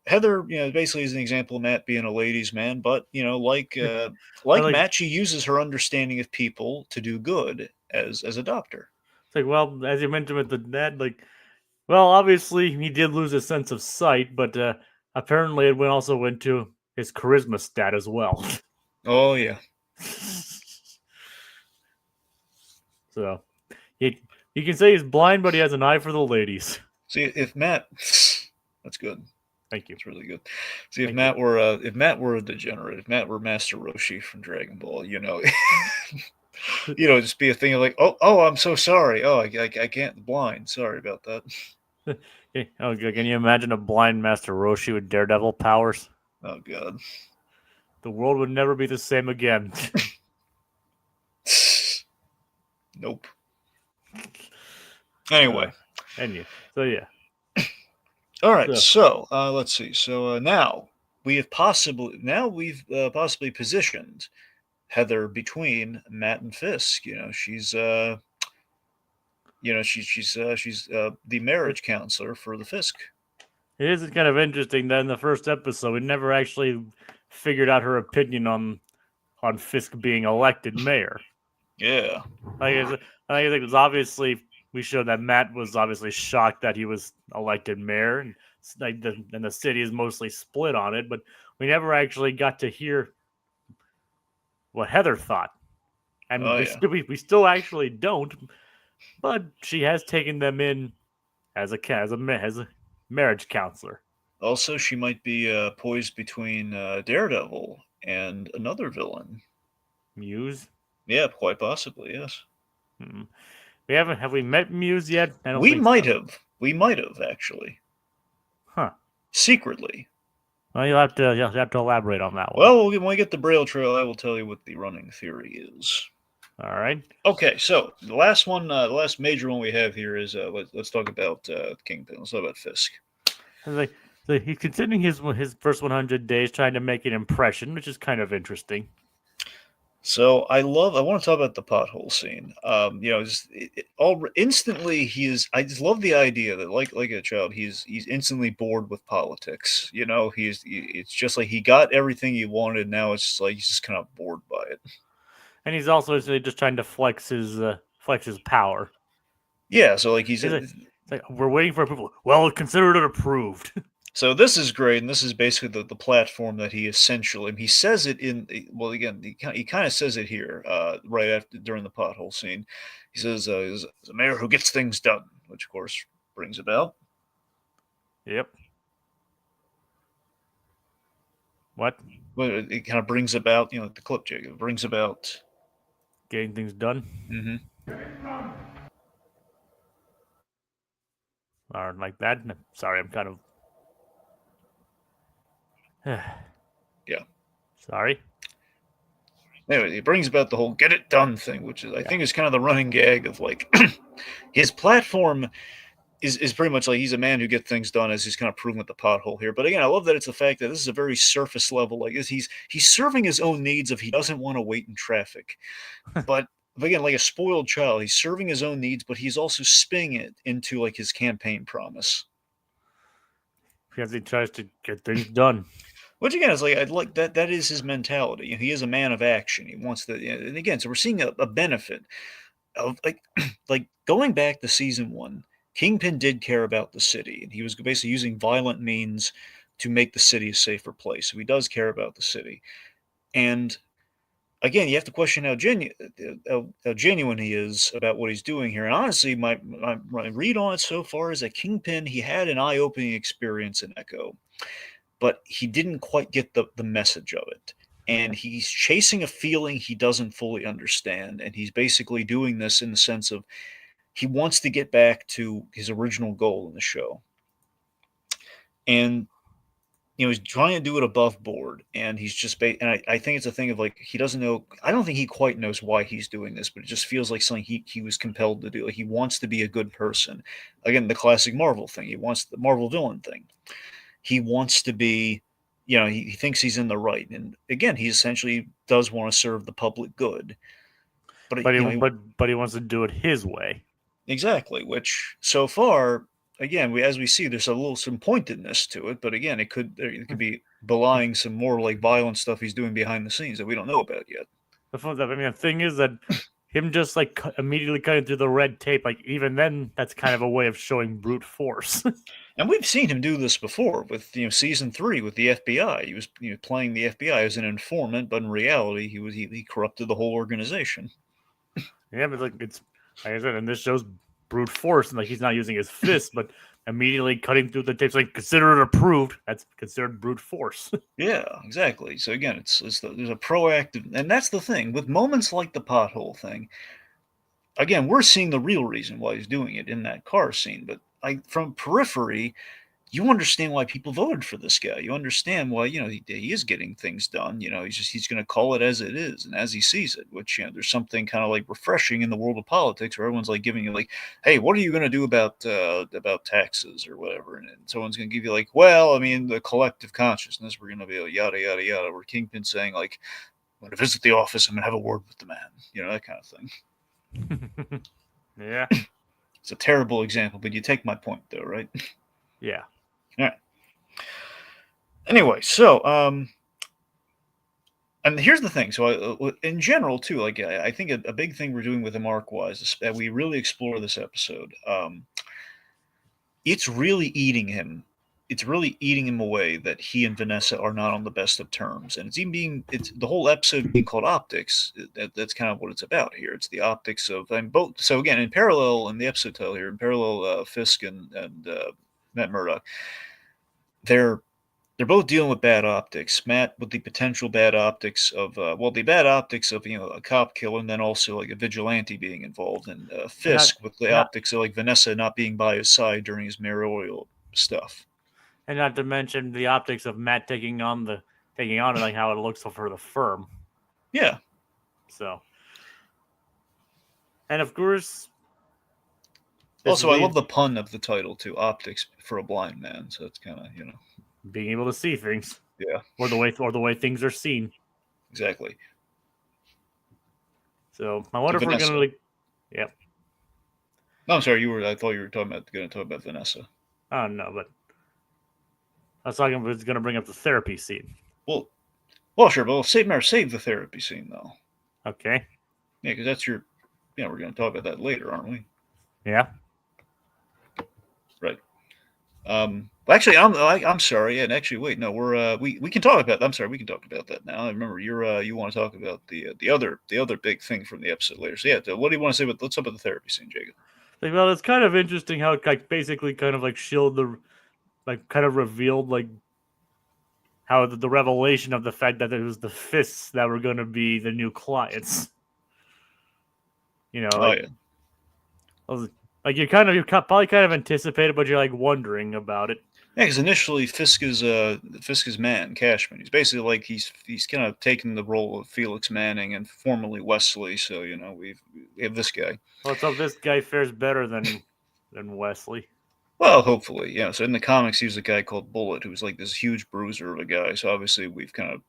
Heather, basically is an example of Matt being a ladies' man, but I like like Matt, she uses her understanding of people to do good as a doctor. it's like well, as you mentioned with the dad, well, obviously he did lose his sense of sight, but apparently it also went to his charisma stat as well. Oh yeah. So he you can say he's blind, but he has an eye for the ladies. See if Matt, that's good. Thank you. It's really good. See Thank you. if Matt were a degenerate, if Matt were Master Roshi from Dragon Ball, just be a thing of like, oh, I'm so sorry. Oh, I can't blind. Sorry about that. Oh, can you imagine a blind Master Roshi with Daredevil powers? Oh God. The world would never be the same again. Nope. Anyway. So yeah. All right. So let's see. So now we've possibly positioned Heather between Matt and Fisk. She's she's the marriage counselor for the Fisk. It is kind of interesting that in the first episode we never actually figured out her opinion on Fisk being elected mayor. Yeah. I think it was obviously we showed that Matt was obviously shocked that he was elected mayor, and the city is mostly split on it. But we never actually got to hear what Heather thought, and Oh yeah. we still actually don't. But she has taken them in as a marriage counselor. Also, she might be poised between Daredevil and another villain. Muse. Yeah, quite possibly. Yes. Hmm. We haven't have we met Muse yet? I don't We think might so. have. We might have actually. Huh. Secretly. Well, you'll have to elaborate on that one. Well, when we get the Braille Trail, I will tell you what the running theory is. All right. Okay, so the last one, the last major one we have here is let's talk about Kingpin. Let's talk about Fisk. Like, so he's continuing his first 100 days trying to make an impression, which is kind of interesting. So I want to talk about the pothole scene. Just all instantly he is. I just love the idea that like a child, he's instantly bored with politics. It's just like he got everything he wanted. Now it's just like he's just kind of bored by it. And he's also just trying to flex his power. Yeah, so like he's He's like, it's like we're waiting for approval. Well, consider it approved. So this is great, and this is basically the platform that he essentially. He says it in well again. He kind of says it here right after during the pothole scene. He says, "Is a mayor who gets things done," which of course brings about. Yep. What? Well, it kind of brings about like the clip, Jake. It brings about. Getting things done. Mm-hmm. Or like that. Sorry, I'm kind of. Yeah. Sorry. Anyway, it brings about the whole "get it done" thing, which is I think is kind of the running gag of like his platform is pretty much like he's a man who gets things done, as he's kind of proven with the pothole here. But again, I love that it's the fact that this is a very surface level. Like he's serving his own needs if he doesn't want to wait in traffic. But again, like a spoiled child, he's serving his own needs, but he's also spinning it into like his campaign promise. Because he tries to get things done. Which again is like I'd like that. That is his mentality. He is a man of action. He wants to. And again, so we're seeing a benefit of like like going back to season one. Kingpin did care about the city, and he was basically using violent means to make the city a safer place. So he does care about the city. And again, you have to question how genuine he is about what he's doing here. And honestly, my read on it so far is that Kingpin, he had an eye opening experience in Echo, but he didn't quite get the message of it. And he's chasing a feeling he doesn't fully understand. And he's basically doing this in the sense of he wants to get back to his original goal in the show. And he's trying to do it above board, and he's just and I think it's a thing of like he doesn't know. I don't think he quite knows why he's doing this, but it just feels like something he was compelled to do. Like he wants to be a good person. Again, the classic Marvel thing. He wants the Marvel villain thing. He wants to be, he thinks he's in the right, and again, he essentially does want to serve the public good. But But he wants to do it his way. exactly, which so far, again, as we see, there's a little some pointedness to it, but again, it could be belying some more like violent stuff he's doing behind the scenes that we don't know about yet. The thing is that him just like immediately cutting through the red tape, like even then, that's kind of a way of showing brute force. And we've seen him do this before with season 3 with the FBI. He was playing the FBI as an informant, but in reality, he corrupted the whole organization. Yeah, but it's like I said, and this shows brute force, and like he's not using his fist, but immediately cutting through the tapes, like consider it approved. That's considered brute force. Yeah, exactly. So again, there's a proactive, and that's the thing with moments like the pothole thing. Again, we're seeing the real reason why he's doing it in that car scene, but from periphery, you understand why people voted for this guy. You understand why he is getting things done. He's going to call it as it is and as he sees it. Which there's something kind of like refreshing in the world of politics where everyone's like giving you like, hey, what are you going to do about taxes or whatever? And someone's going to give you like, well, I mean, the collective consciousness. We're going to be like, yada yada yada. Where Kingpin saying like, I'm going to visit the office. I'm going to have a word with the man. That kind of thing. Yeah. It's a terrible example, but you take my point, though, right? Yeah. All right. Anyway, so and here's the thing. So in general, too, like I think a big thing we're doing with him arc wise is that we really explore this episode. It's really eating him. It's really eating him away that he and Vanessa are not on the best of terms, and it's the whole episode being called optics. That's kind of what it's about here. It's the optics of and both. So again, in parallel in the episode title here, in parallel, Fisk and Matt Murdock, they're they're both dealing with bad optics. Matt with the potential bad optics of the bad optics of a cop killer, and then also like a vigilante being involved, and And not Fisk with the and not optics of like Vanessa not being by his side during his mayoral stuff. and not to mention the optics of Matt taking on and like how it looks for the firm. Yeah. So, and of course, Also, I love the pun of the title too, optics for a blind man. So it's kind of being able to see things, yeah, or the way things are seen. exactly. So I wonder if we're Vanessa. gonna like, yep. No, I'm sorry. I thought you were going to talk about Vanessa. I don't know, but I was talking. Was gonna bring up the therapy scene. Well, sure, but we'll save the therapy scene though. Okay. Yeah, because that's your. We're going to talk about that later, aren't we? Yeah. Right. Actually, I'm sorry. And actually, wait, no, we can talk about. I'm sorry, we can talk about that now. I remember you want to talk about the other big thing from the episode later. So yeah, what do you want to say about? Let's talk about the therapy scene, Jacob. Like, well, it's kind of interesting how it like basically kind of like showed kind of revealed like how the revelation of the fact that it was the Fists that were going to be the new clients. Oh yeah. Like you probably kind of anticipated, but you're like wondering about it. Yeah, because initially Fisk's man, Cashman. He's basically like he's kind of taken the role of Felix Manning and formerly Wesley. So we have this guy. Let's hope this guy fares better than Wesley. Well, hopefully, yeah. So in the comics, he was a guy called Bullet, who was like this huge bruiser of a guy. So obviously, we've kind of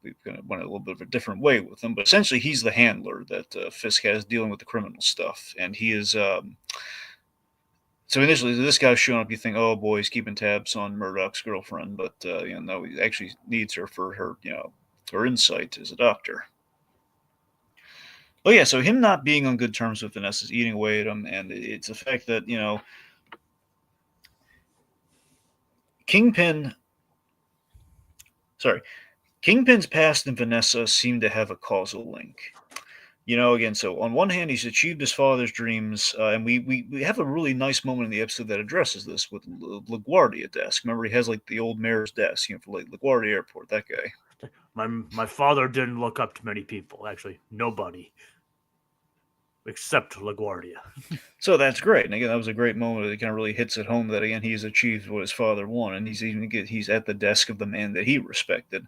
went a little bit of a different way with him. But essentially, he's the handler that Fisk has dealing with the criminal stuff, and he is. So initially, this guy's showing up. You think, oh boy, he's keeping tabs on Murdoch's girlfriend, but no, he actually needs her for her, her insight as a doctor. Oh yeah, so him not being on good terms with Vanessa is eating away at him, and it's the fact that Kingpin's past and Vanessa seem to have a causal link. Again, so on one hand, he's achieved his father's dreams, and we have a really nice moment in the episode that addresses this with LaGuardia desk. Remember, he has like the old mayor's desk, for like LaGuardia Airport. That guy. My father didn't look up to many people. Actually, nobody except LaGuardia. So that's great, and again, that was a great moment. It kind of really hits it home that again he's achieved what his father wanted, and he's at the desk of the man that he respected.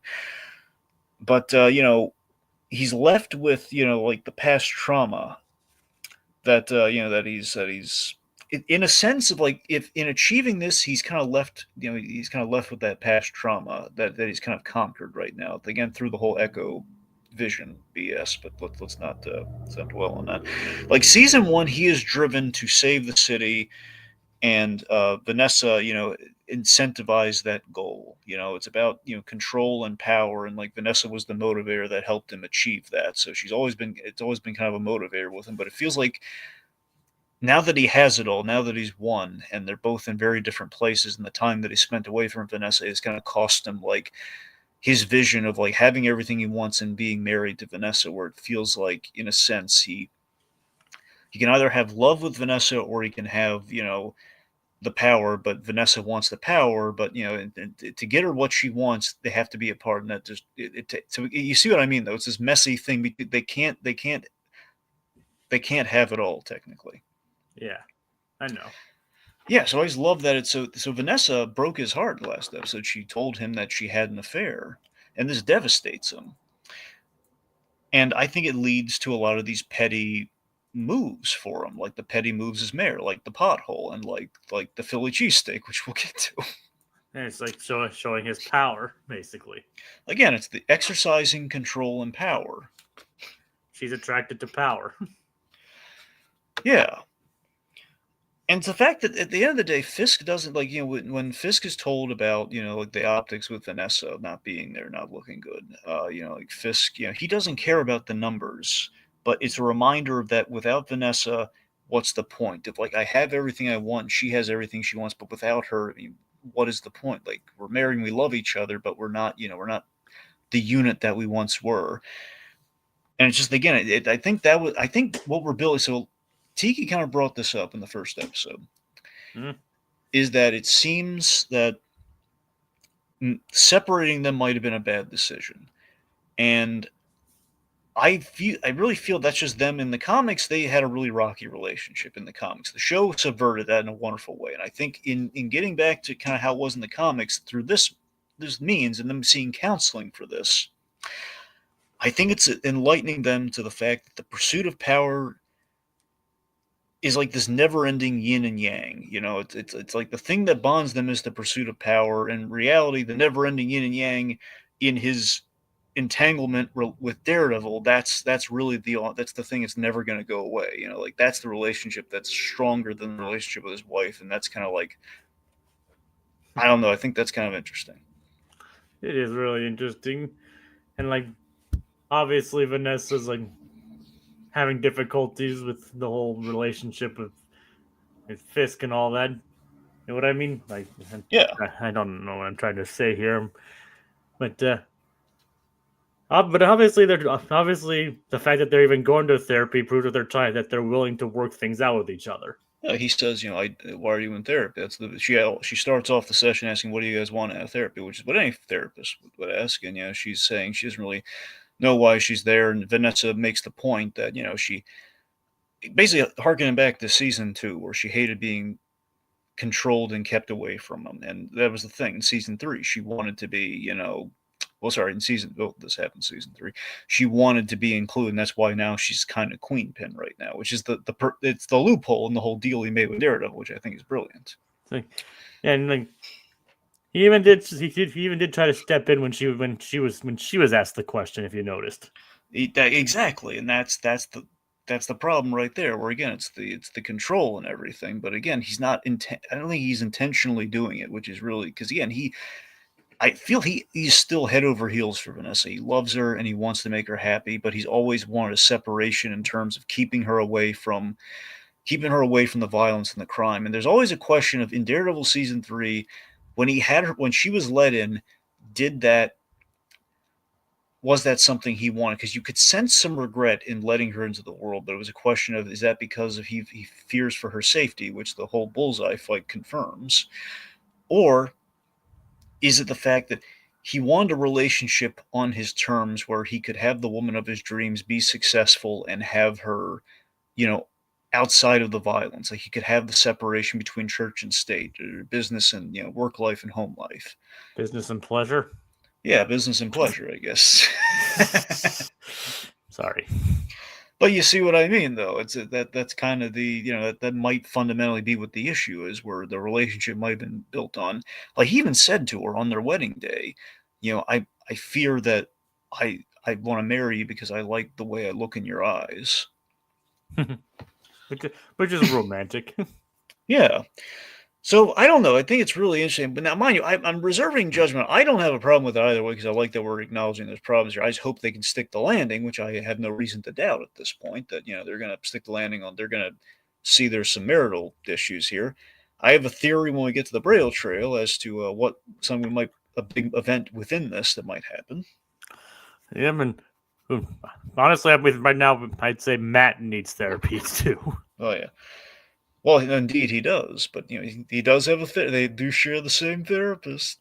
But he's left with like the past trauma that that he's in a sense of like if in achieving this he's kind of left with that past trauma that he's kind of conquered right now again through the whole Echo Vision BS. But let's not dwell on that. Like season 1, he is driven to save the city, and Vanessa incentivize that goal. It's about control and power, and like Vanessa was the motivator that helped him achieve that. So it's always been kind of a motivator with him. But it feels like now that he has it all, now that he's won, and they're both in very different places, and the time that he spent away from Vanessa is going to cost him like his vision of like having everything he wants and being married to Vanessa, where it feels like in a sense he can either have love with Vanessa or he can have the power, but Vanessa wants the power. But to get her what she wants, they have to be apart, and that just so you see what I mean, though. It's this messy thing. They can't have it all technically. Yeah, I know. Yeah, so I always love that it's so Vanessa broke his heart last episode. She told him that she had an affair, and this devastates him. And I think it leads to a lot of these petty moves for him, like the petty moves as mayor, like the pothole, and like the Philly cheesesteak, which we'll get to. And it's like showing his power, basically. Again, it's the exercising control and power. She's attracted to power. Yeah. And it's the fact that at the end of the day, Fisk doesn't like, when Fisk is told about, like the optics with Vanessa not being there, not looking good. Like Fisk, he doesn't care about the numbers, but it's a reminder of that without Vanessa, what's the point? If like I have everything I want, she has everything she wants, but without her, what is the point? Like we're married, and we love each other, but we're not the unit that we once were. And it's just again, I think what we're building. So Tiki kind of brought this up in the first episode Mm. is that it seems that separating them might have been a bad decision. And I really feel that's just them in the comics. They had a really rocky relationship in the comics. The show subverted that in a wonderful way. And I think in getting back to kind of how it was in the comics through this means and them seeing counseling for this, I think it's enlightening them to the fact that the pursuit of power is like this never-ending yin and yang. It's like the thing that bonds them is the pursuit of power. In reality, the never-ending yin and yang in his entanglement with Daredevil, that's really that's the thing that's never going to go away. Like that's the relationship that's stronger than the relationship with his wife, and that's kind of like I don't know. I think that's kind of interesting. It is really interesting, and like obviously Vanessa's like having difficulties with the whole relationship with Fisk and all that. You know what I mean? Like, Yeah, I don't know what I'm trying to say here, but but obviously the fact that they're even going to therapy proves that they're trying that they're willing to work things out with each other. he says, why are you in therapy? She starts off the session asking, "What do you guys want out of therapy?" Which is what any therapist would ask, and she's saying she doesn't really know why she's there, and Vanessa makes the point that she basically harkening back to season 2 where she hated being controlled and kept away from him, and that was the thing in season 3. She wanted to be, well, sorry, this happened in season 3. She wanted to be included, and that's why now she's kind of queen pin right now, which is it's the loophole in the whole deal he made with Daredevil, which I think is brilliant. So, and like he even did try to step in when she was asked the question. If you noticed, Exactly, and that's the problem right there. Where again, it's the control and everything. But again, I don't think he's intentionally doing it, which is really because again, I feel he's still head over heels for Vanessa. He loves her and he wants to make her happy, but he's always wanted a separation in terms of keeping her away from the violence and the crime. And there's always a question of in Daredevil season 3, when she was let in, did that was that something he wanted? Because you could sense some regret in letting her into the world, but it was a question of is that because of he fears for her safety, which the whole Bullseye fight confirms, or is it the fact that he wanted a relationship on his terms where he could have the woman of his dreams be successful and have her, you know, outside of the violence? Like he could have the separation between church and state, or business and work life and home life. business and pleasure. Yeah, business and pleasure, I guess. Sorry. But you see what I mean, though. That's kind of the that might fundamentally be what the issue is, where the relationship might have been built on. Like he even said to her on their wedding day, I fear that I want to marry you because I like the way I look in your eyes. which is romantic. Yeah. So I don't know. I think it's really interesting. But now, mind you, I'm reserving judgment. I don't have a problem with it either way because I like that we're acknowledging there's problems here. I just hope they can stick the landing, which I have no reason to doubt at this point. That they're going to stick the landing on. They're going to see there's some marital issues here. I have a theory when we get to the Braille Trail as to what a big event within this that might happen. Yeah, I mean, honestly, right now, I'd say Matt needs therapy too. Oh yeah. Well, indeed he does, but he does have they do share the same therapist.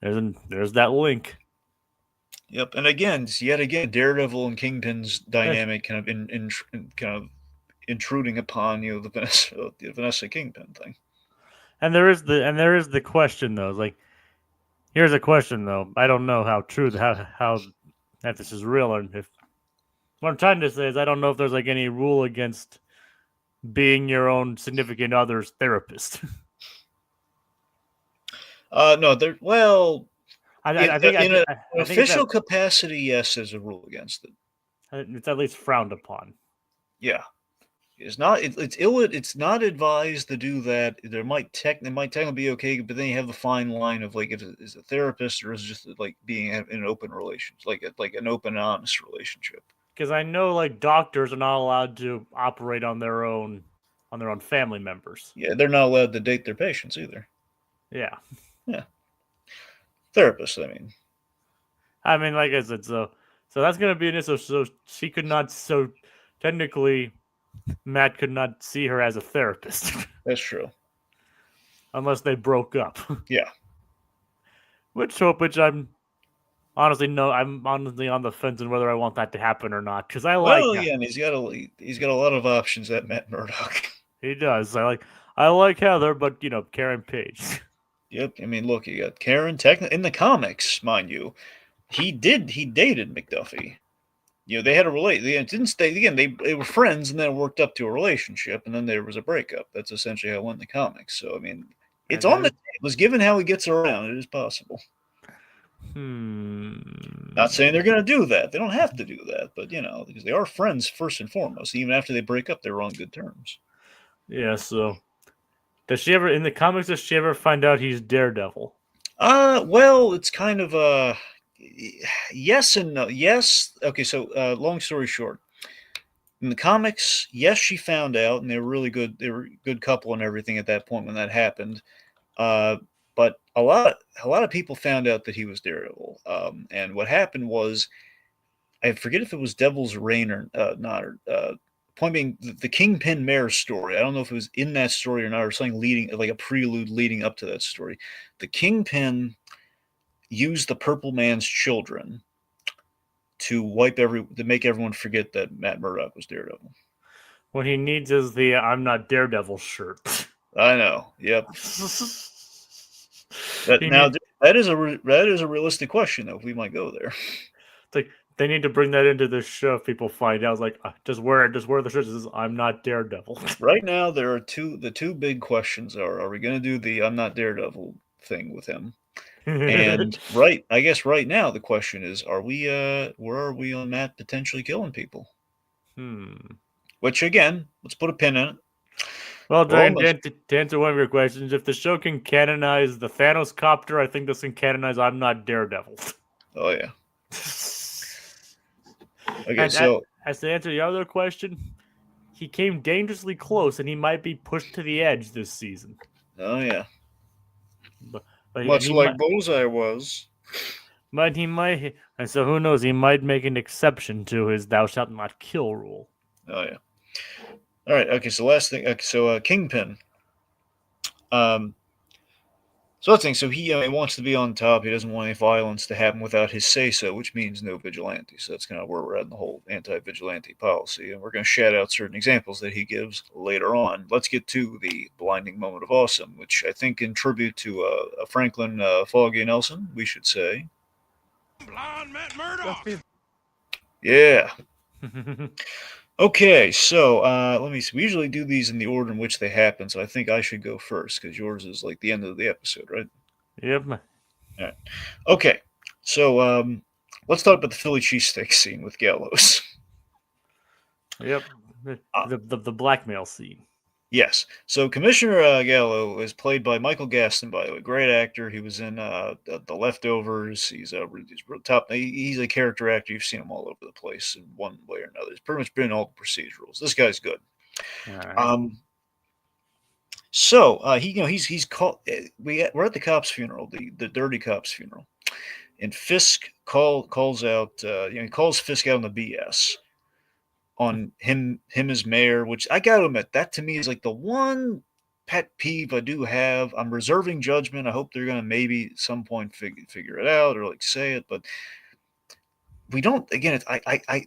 there's that link. Yep, and again, yet again, Daredevil and Kingpin's dynamic kind of kind of intruding upon the Vanessa Kingpin thing. And there is the question though. Like, here's a question though. I don't know how true how that this is real, and if what I'm trying to say is I don't know if there's like any rule against being your own significant other's therapist. No, well, I think in an I think official capacity, yes, there's a rule against it. it's at least frowned upon. Yeah, It's not. It's ill. It's not advised to do that. It might technically be okay, but then you have the fine line of like if it is a therapist or is it just like being in an open relationship, like an open, honest relationship. Because I know like doctors are not allowed to operate on their own family members. Yeah, they're not allowed to date their patients either. Yeah, Yeah, therapists. I mean, I mean, like I said, so that's gonna be an issue. So she could not. So technically, Matt could not see her as a therapist that's true. unless they broke up. Yeah. which I'm honestly no, I'm honestly on the fence on whether I want that to happen or not. Because I like Well, yeah, and he's got a lot of options. That Matt Murdock. he does. I like Heather, but Karen Page. Yep. I mean, look, you got Karen. Technically, in the comics, mind you, he dated McDuffie. They had a relate. They didn't stay again. They were friends, and then it worked up to a relationship, and then there was a breakup. That's essentially how it went in the comics. So I mean, it's And on the then, table. Given how he gets around, it is possible. Not saying they're hmm. going to do that. They don't have to do that, but because they are friends first and foremost. Even after they break up, they're on good terms. Yeah. So does she ever in the comics? Does she ever find out he's Daredevil? Well, it's kind of yes and no. Yes. Okay, so long story short, in the comics, yes, she found out, and they were really good. They were a good couple and everything at that point when that happened. Uh, but a lot of people found out that he was Daredevil. And what happened was, I forget if it was Devil's Reign or not. Or, point being, the Kingpin Mare story. I don't know if it was in that story or not, or something leading, like a prelude leading up to that story. The Kingpin used the Purple Man's children to make everyone forget that Matt Murdock was Daredevil. What he needs is the "I'm not Daredevil" shirt. I know. Yep. That he now need that is a realistic question though. If we might go there. like they need to bring that into the show. If people find out, it's like just wear the shirt that says "I'm not Daredevil." Right now, there are the two big questions are we going to do the I'm not Daredevil thing with him? And I guess right now the question is, where are we on Matt potentially killing people? hmm. Which again, let's put a pin in it. Well, We're Dragon, almost. to answer one of your questions, if the show can canonize the Thanos copter, I think this can canonize I'm not Daredevil. Oh yeah. Okay, and so as to answer your other question, he came dangerously close, and he might be pushed to the edge this season. oh yeah, But much like Bullseye was. he might, and so who knows? He might make an exception to his "Thou shalt not kill" rule. Oh yeah. All right. Okay. So last thing. Okay, so Kingpin. Um, So that's the thing. So he wants to be on top. He doesn't want any violence to happen without his say so, which means no vigilante. So that's kind of where we're at in the whole anti-vigilante policy. And we're going to shout out certain examples that he gives later on. Let's get to the blinding moment of awesome, which I think in tribute to Franklin Foggy Nelson, we should say. Blind Matt Murdock. Yeah. Okay, so let me see. We usually do these in the order in which they happen, so I think I should go first because yours is like the end of the episode, right? Yep. All right. Okay, so let's talk about the Philly cheesesteak scene with Gallows. Yep. The blackmail scene. Yes. So Commissioner Gallo is played by Michael Gaston, by the way, great actor. He was in the Leftovers. He's top. He's a character actor. You've seen him all over the place in one way or another. He's pretty much been in all the procedurals. This guy's good. All right. So he's called. We're at the cop's funeral, the dirty cop's funeral, and Fisk calls out. He calls Fisk out on the BS on him as mayor, which I gotta admit, that to me is like the one pet peeve I do have. I'm reserving judgment. I hope they're gonna maybe at some point figure it out or like say it, but we don't. Again,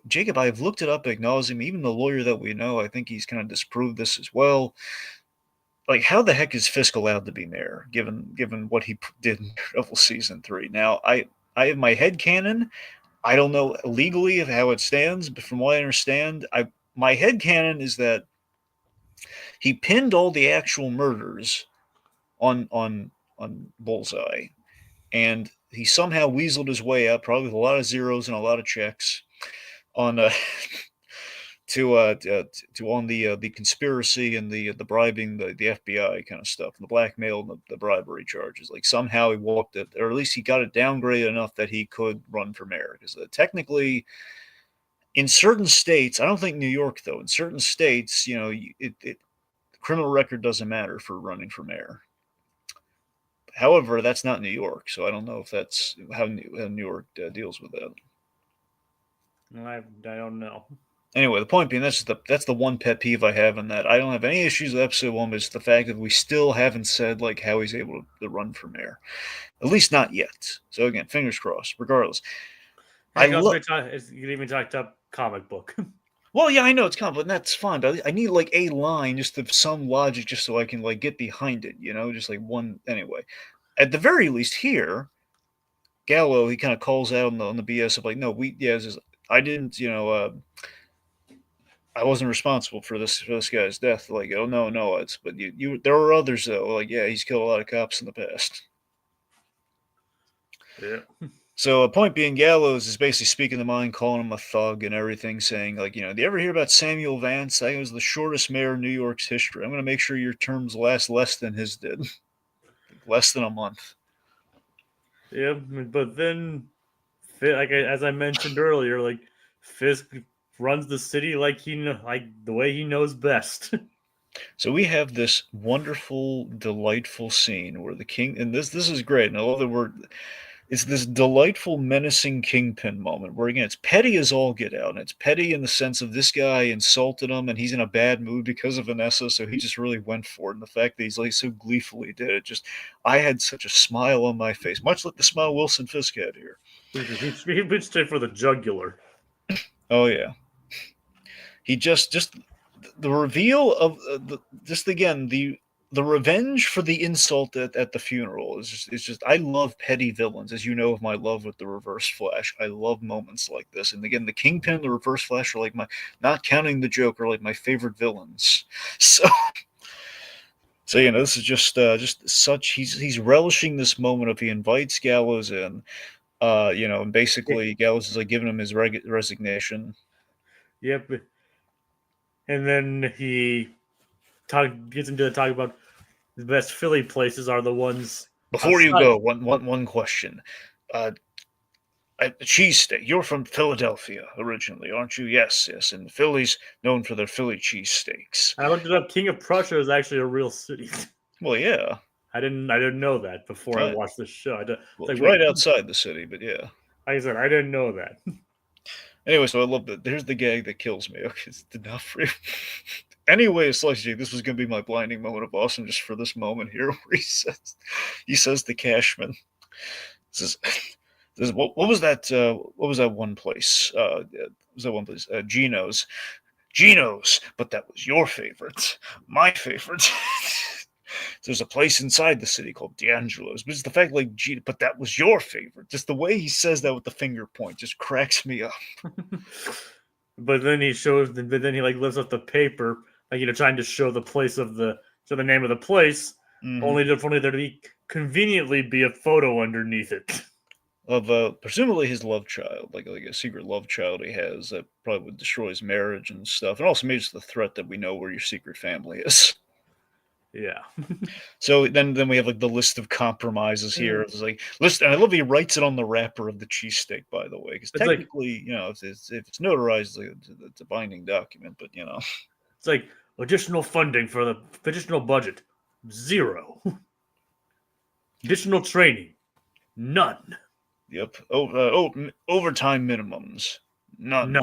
Jacob, I've looked it up, acknowledging even the lawyer that we know. I think he's kind of disproved this as well. Like, how the heck is Fisk allowed to be mayor, given what he did in Daredevil season 3? Now, I have my head canon. I don't know legally of how it stands, but from what I understand, my head canon is that he pinned all the actual murders on Bullseye, and he somehow weaseled his way out, probably with a lot of zeros and a lot of checks, on on the conspiracy and the bribing the FBI kind of stuff, and the blackmail and the bribery charges. Like somehow he walked it, or at least he got it downgraded enough that he could run for mayor. Because technically, in certain states, I don't think New York though. In certain states, criminal record doesn't matter for running for mayor. However, that's not New York, so I don't know if that's how New York deals with that. I don't know. Anyway, the point being, that's the one pet peeve I have in that. I don't have any issues with episode 1, but it's the fact that we still haven't said like how he's able to run for mayor, at least not yet. So again, fingers crossed. Regardless, You can even talk up comic book. Well, yeah, I know it's common, but that's fine. But I need like a line just of some logic, just so I can like get behind it. Just like one. Anyway, at the very least here, Gallo he kind of calls out on the BS of like, no, I didn't, I wasn't responsible for this guy's death. Like, oh no, but there were others though. Like, yeah, he's killed a lot of cops in the past. Yeah. So, point being, Gallows is basically speaking the mind, calling him a thug and everything, saying, like, do you ever hear about Samuel Vance? That was the shortest mayor in New York's history. I'm going to make sure your terms last less than his did. Less than a month. Yeah, but then, like as I mentioned earlier, like Fisk runs the city like the way he knows best. So we have this wonderful, delightful scene where the king, and this is great, and I love the word. It's this delightful, menacing kingpin moment where, again, it's petty as all get out. And it's petty in the sense of this guy insulted him and he's in a bad mood because of Vanessa. So he just really went for it. And the fact that he's like so gleefully did it, I had such a smile on my face, much like the smile Wilson Fisk had here. He went straight for the jugular. Oh, yeah. He just the reveal of the revenge for the insult at the funeral is just I love petty villains, as you know of my love with the Reverse Flash. I love moments like this, and again, the Kingpin and the Reverse Flash are like not counting the Joker, like my favorite villains. So this is just such he's relishing this moment of he invites Gallows in, and basically Gallows is like giving him his resignation. Yep, and then he gets into the talk about the best Philly places are the ones. Before you go, one question. Cheesesteak. You're from Philadelphia originally, aren't you? Yes. And Philly's known for their Philly cheesesteaks. I looked it up. King of Prussia is actually a real city. Well, yeah. I didn't know that before I watched this show. It's right outside the city, but yeah. Like I said, I didn't know that. Anyway, so I love that. There's the gag that kills me. Okay, it's enough. Anyway, Slice J, this was going to be my blinding moment of awesome just for this moment here where he says to Cashman, what was that one place? Gino's, but that was your favorite. My favorite. There's a place inside the city called D'Angelo's, but it's the fact but that was your favorite. Just the way he says that with the finger point just cracks me up. But then he lifts up the paper, trying to show the place of the name of the place, only there to conveniently be a photo underneath it of presumably his love child, like a secret love child he has that probably would destroy his marriage and stuff, and also maybe it's the threat that we know where your secret family is. Yeah. So then we have the list of compromises here. It's list, and I love he writes it on the wrapper of the cheesesteak, by the way, because technically, if it's notarized, it's a binding document. But it's additional funding for the additional budget, 0. Additional training, none. Yep. Overtime minimums, none.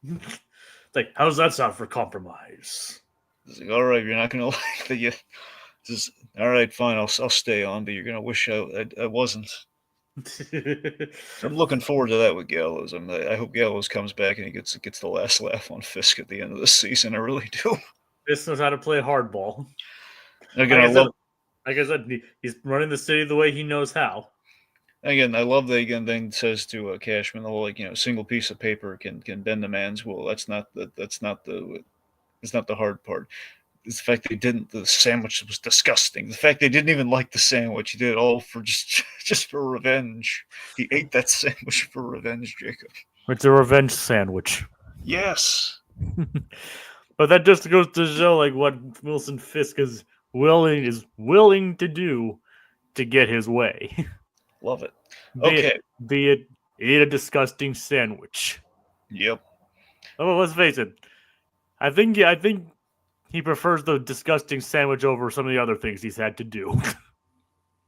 It's how's that sound for compromise? It's all right, you're not gonna like that. All right, fine. I'll stay on, but you're gonna wish I wasn't. I'm looking forward to that with Gallows. I hope Gallows comes back and he gets the last laugh on Fisk at the end of the season. I really do. Fisk knows how to play hardball. Again, like I said, he's running the city the way he knows how. Again, I love that then says to Cashman the whole single piece of paper can bend a man's will. That's not the hard part. It's the fact the sandwich was disgusting. The fact they didn't even like the sandwich. He did it all for just for revenge. He ate that sandwich for revenge, Jacob. It's a revenge sandwich. Yes. But that just goes to show like what Wilson Fisk is willing to do to get his way. Love it. Be Okay. it be it eat a disgusting sandwich. Yep. Oh, let's face it. I think he prefers the disgusting sandwich over some of the other things he's had to do.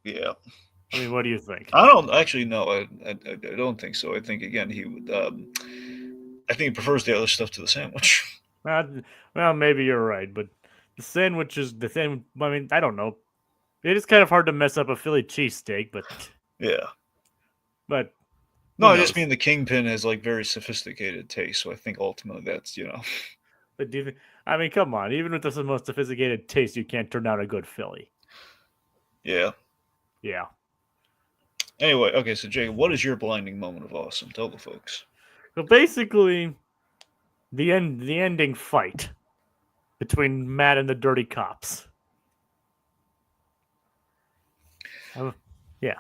Yeah. I mean, what do you think? I don't actually know. I don't think so. I think again he would. I think he prefers the other stuff to the sandwich. Well, maybe you're right, but the sandwich is the same. I mean, I don't know. It is kind of hard to mess up a Philly cheesesteak, but Yeah. who No, I just knows? mean the Kingpin has like very sophisticated taste, so I think ultimately that's But do you I mean, come on. Even with the most sophisticated taste, you can't turn out a good Philly. yeah. Yeah. Anyway, okay, so Jay, what is your blinding moment of awesome? Tell the folks. So basically, the ending fight between Matt and the dirty cops. Yeah.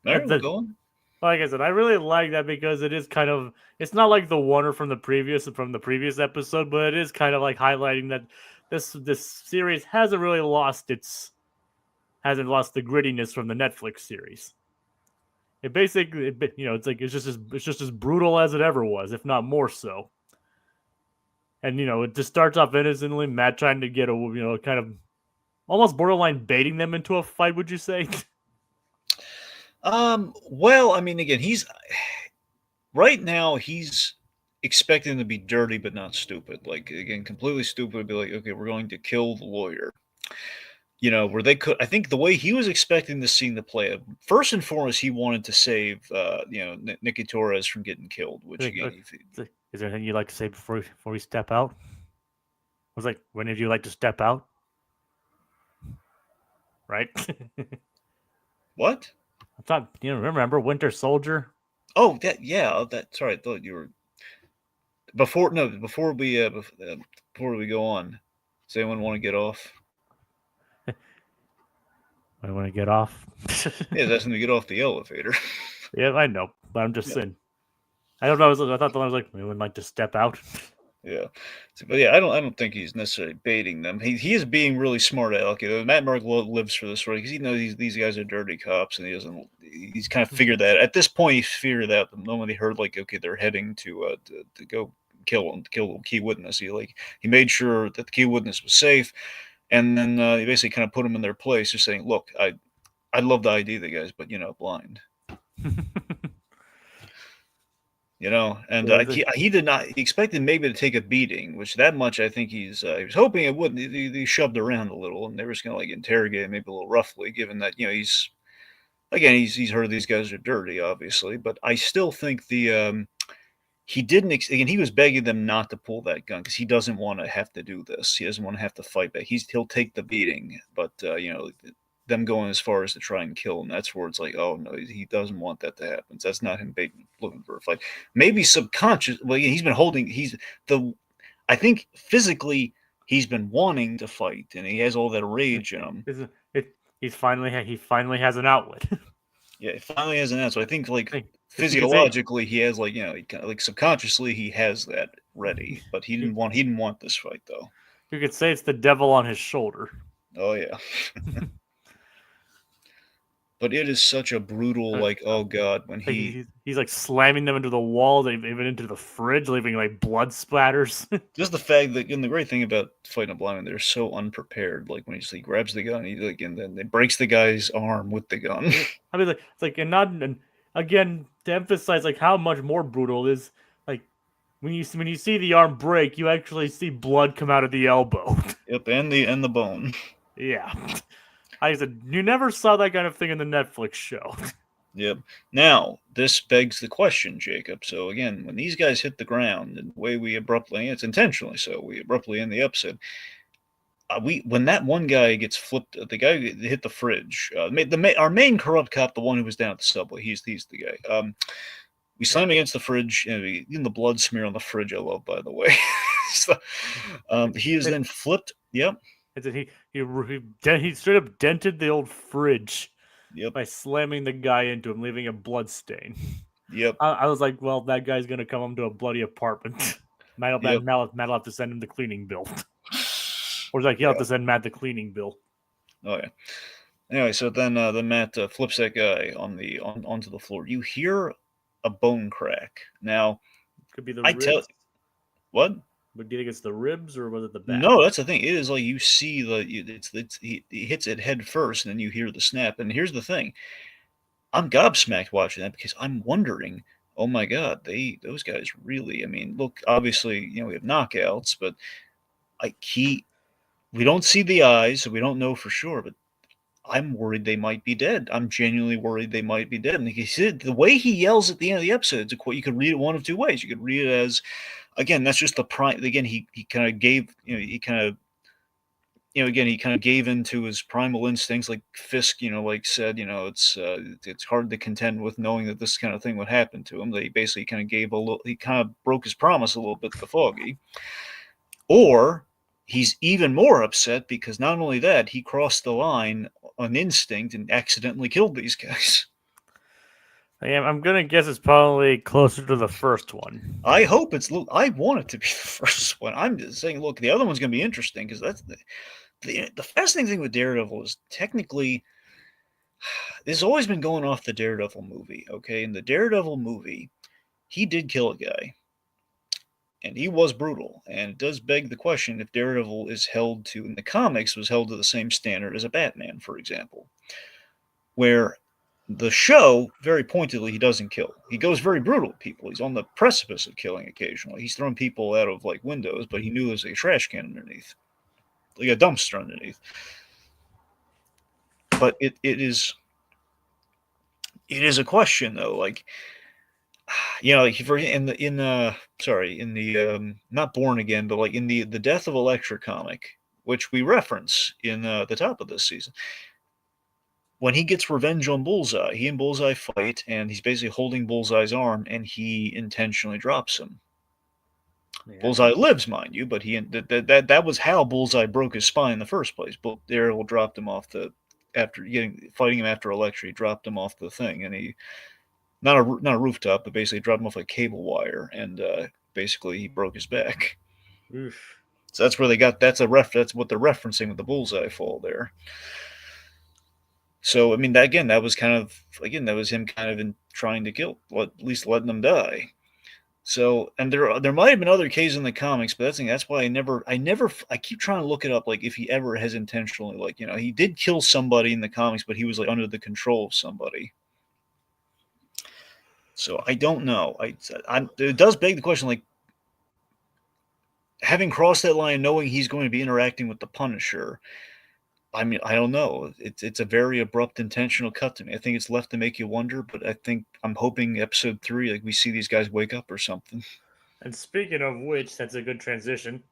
All right, go on. Like I said, I really like that because it is kind of, it's not like the one from the previous episode, but it is kind of like highlighting that this series hasn't lost the grittiness from the Netflix series. It basically, it's just as brutal as it ever was, if not more so. And it just starts off innocently, Matt trying to get a kind of almost borderline baiting them into a fight. Would you say? Well, I mean, again, right now he's expecting to be dirty but not stupid. Like again, completely stupid would be like, okay, we're going to kill the lawyer. Where they could, I think the way he was expecting this scene to play out, first and foremost, he wanted to save, Nicky Torres from getting killed, which again, Is there anything you'd like to say before we step out? I was like, when did you like to step out? Right? what? I thought, remember Winter Soldier? Oh, that's right. I thought you were before. No, before we go on. Does anyone want to get off? I want to get off. Yeah, that's when we get off the elevator. Yeah, I know, but I'm just saying. I don't know. I thought the one was like, we would like to step out. Yeah, but yeah, I don't think he's necessarily baiting them. He is being really smart alecky. Matt Murdock lives for this story because he knows these guys are dirty cops, and he's kind of figured that at this point. He's figured out the moment he heard like, okay, they're heading to go kill the key witness. He made sure that the key witness was safe, and then he basically kind of put them in their place, just saying, look, I love the ID, the guys, but blind. And he did not. He expected maybe to take a beating, which that much I think he was hoping it wouldn't. He shoved around a little, and they were just going to like interrogate him maybe a little roughly, given that he's heard these guys are dirty, obviously. But I still think he didn't. Again, he was begging them not to pull that gun because he doesn't want to have to do this. He doesn't want to have to fight back. He'll take the beating, but them going as far as to try and kill him, that's where it's like, oh no, he doesn't want that to happen. So that's not him looking for a fight. Maybe subconscious. Well, I think physically he's been wanting to fight, and he has all that rage in him. He finally has an outlet. Yeah, he finally has an outlet. So I think Hey, physiologically he has he kind of like subconsciously he has that ready, but he didn't want this fight though. You could say it's the devil on his shoulder. Oh yeah. But it is such a brutal, like, oh god, when he's like slamming them into the wall, even into the fridge, leaving like blood splatters. Just the fact that, and the great thing about fighting a blind man, they're so unprepared. Like when he grabs the gun, and then it breaks the guy's arm with the gun. I mean, it's like, and again to emphasize like how much more brutal it is. Like when you see the arm break, you actually see blood come out of the elbow. Yep, and the bone. Yeah. I said, you never saw that kind of thing in the Netflix show. Yep. Now, this begs the question, Jacob. So again, when these guys hit the ground, and the way it's intentionally so, we abruptly end the episode. When that one guy gets flipped, the guy that hit the fridge, our main corrupt cop, the one who was down at the subway, he's the guy. We slam against the fridge, and even the blood smear on the fridge, I love, by the way. So, he is then flipped. Yep. He straight up dented the old fridge. Yep. By slamming the guy into him, leaving a blood stain. Yep. I was like, well, that guy's gonna come home to a bloody apartment. Matt will have to send him the cleaning bill. Or like he'll have to send Matt the cleaning bill. Oh yeah. Anyway, so then Matt flips that guy onto the floor. You hear a bone crack. Now, Could be the I ribs. tell what? But do you think it's the ribs or was it the back? No, that's the thing. It is like you see he hits it head first, and then you hear the snap. And here's the thing: I'm gobsmacked watching that because I'm wondering, oh my god, those guys really. I mean, look, obviously, we have knockouts, but we don't see the eyes, so we don't know for sure. But I'm worried they might be dead. I'm genuinely worried they might be dead. And he said the way he yells at the end of the episode, you could read it one of two ways. You could read it as, again, that's just the prime. Again, he kind of gave, he kind of, again, he kind of gave into his primal instincts, like Fisk, like said, it's hard to contend with knowing that this kind of thing would happen to him. That he basically kind of he kind of broke his promise a little bit to Foggy. Or he's even more upset because not only that, he crossed the line on instinct and accidentally killed these guys. I'm gonna guess it's probably closer to the first one. I hope I want it to be the first one. I'm just saying, look, the other one's gonna be interesting because that's the fascinating thing with Daredevil is technically this has always been going off the Daredevil movie. Okay, in the Daredevil movie, he did kill a guy. And he was brutal. And it does beg the question if Daredevil is held to, in the comics, was held to the same standard as a Batman, for example. Where the show, very pointedly, he doesn't kill. He goes very brutal to people. He's on the precipice of killing occasionally. He's throwing people out of, like, windows, but he knew there was a trash can underneath. Like a dumpster underneath. But it is a question, though, like, like not Born Again, but like in the Death of Elektra comic, which we reference in the top of this season, when he gets revenge on Bullseye, he and Bullseye fight, and he's basically holding Bullseye's arm, and he intentionally drops him. Yeah. Bullseye lives, mind you, but that was how Bullseye broke his spine in the first place. But Daredevil dropped him off fighting him after Elektra, he dropped him off the thing, and he. Not a rooftop, but basically dropped him off a cable wire, and basically he broke his back. Oof. So that's where they got. That's what they're referencing with the Bullseye fall there. So I mean, that was him kind of trying to kill, at least letting them die. So, and there might have been other cases in the comics, but that's why I keep trying to look it up, like if he ever has intentionally, like he did kill somebody in the comics, but he was like under the control of somebody. So I don't know. It does beg the question, like, having crossed that line, knowing he's going to be interacting with the Punisher. I mean, I don't know. It's a very abrupt, intentional cut to me. I think it's left to make you wonder, but I'm hoping episode 3, like, we see these guys wake up or something. And speaking of which, that's a good transition.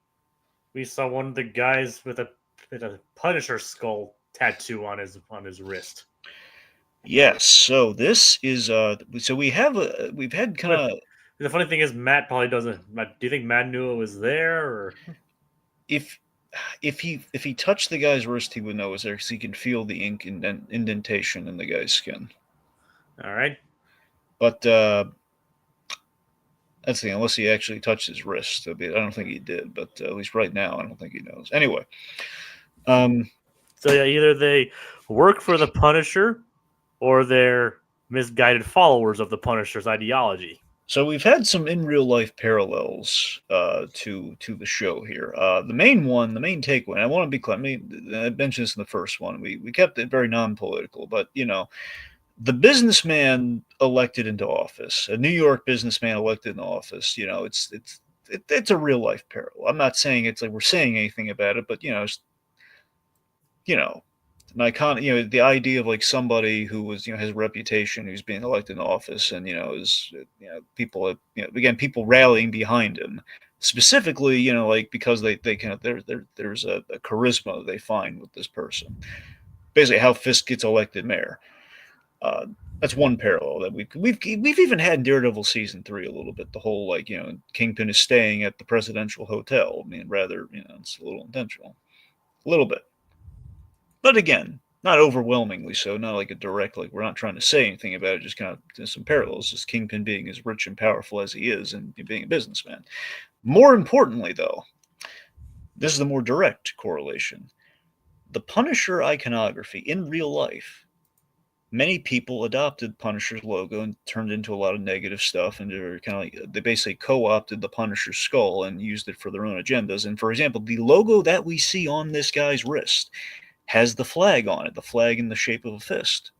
We saw one of the guys with a Punisher skull tattoo on his wrist. Yes, so this is so we've had kind of. The funny thing is, Matt probably doesn't. Do you think Matt knew it was there, or if he touched the guy's wrist, he would know it was there because he can feel the ink indentation in the guy's skin. All right, but that's the thing. Unless he actually touched his wrist, I don't think he did. But at least right now, I don't think he knows. Anyway, so yeah, either they work for the Punisher, or they're misguided followers of the Punisher's ideology. So we've had some in real life parallels to the show here. The main takeaway, and I want to be clear, I mentioned this in the first one, we kept it very non-political, but the businessman elected into office, a New York businessman elected into office, it's a real life parallel. I'm not saying it's like we're saying anything about it, but an iconic, the idea of like somebody who was, has a reputation, who's being elected in office, and is, people, again, people rallying behind him, specifically, like because they kind of there's a charisma they find with this person. Basically, how Fisk gets elected mayor. That's one parallel that we've even had in Daredevil season 3 a little bit. The whole Kingpin is staying at the presidential hotel. I mean, rather, it's a little intentional, a little bit. But again, not overwhelmingly so, not like a direct, like we're not trying to say anything about it, just kind of some parallels, just Kingpin being as rich and powerful as he is and being a businessman. More importantly, though, this is the more direct correlation. The Punisher iconography in real life, many people adopted Punisher's logo and turned into a lot of negative stuff, and they basically co-opted the Punisher skull and used it for their own agendas. And for example, the logo that we see on this guy's wrist has the flag on it, the flag in the shape of a fist.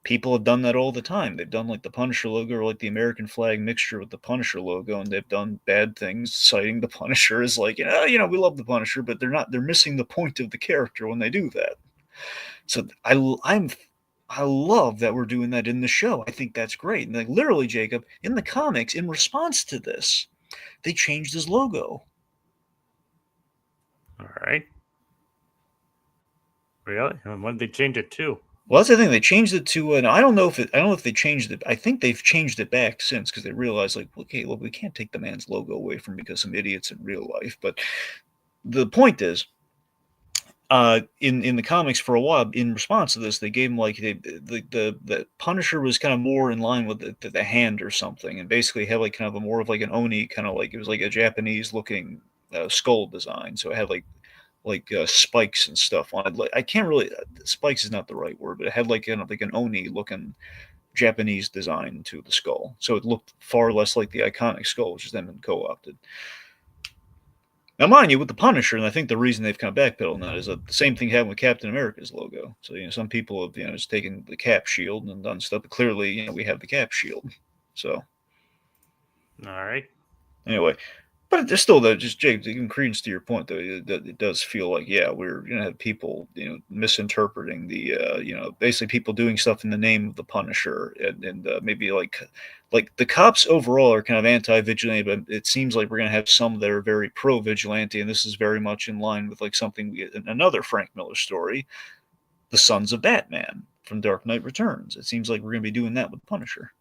People have done that all the time. They've done like the Punisher logo or like the American flag mixture with the Punisher logo, and they've done bad things, citing the Punisher as like, we love the Punisher, but they're missing the point of the character when they do that. So I love that we're doing that in the show. I think that's great. And like literally, Jacob, in the comics, in response to this, they changed his logo. All right. Really? And when did they change it to? Well, that's the thing. They changed it to, and I don't know if they changed it. I think they've changed it back since because they realized, like, okay, well, we can't take the man's logo away from him because some idiots in real life. But the point is, in the comics for a while, in response to this, they gave him like the Punisher was kind of more in line with the hand or something, and basically had like kind of a more of like an Oni kind of like it was like a Japanese looking skull design. So it had like spikes and stuff on it. Like I can't really spikes is not the right word, but it had like like an Oni looking Japanese design to the skull, so it looked far less like the iconic skull, which has then been co-opted. Now, mind you, with the Punisher, and I think the reason they've kind of backpedaled on that is that the same thing happened with Captain America's logo. So some people have just taken the Cap shield and done stuff, but clearly we have the Cap shield. So, all right. Anyway. But it's still, though, just Jake, giving credence to your point, though, it does feel like, we're going to have people, misinterpreting basically people doing stuff in the name of the Punisher, and maybe like the cops overall are kind of anti-vigilante, but it seems like we're going to have some that are very pro-vigilante, and this is very much in line with like something, another Frank Miller story, the Sons of Batman from Dark Knight Returns. It seems like we're going to be doing that with Punisher.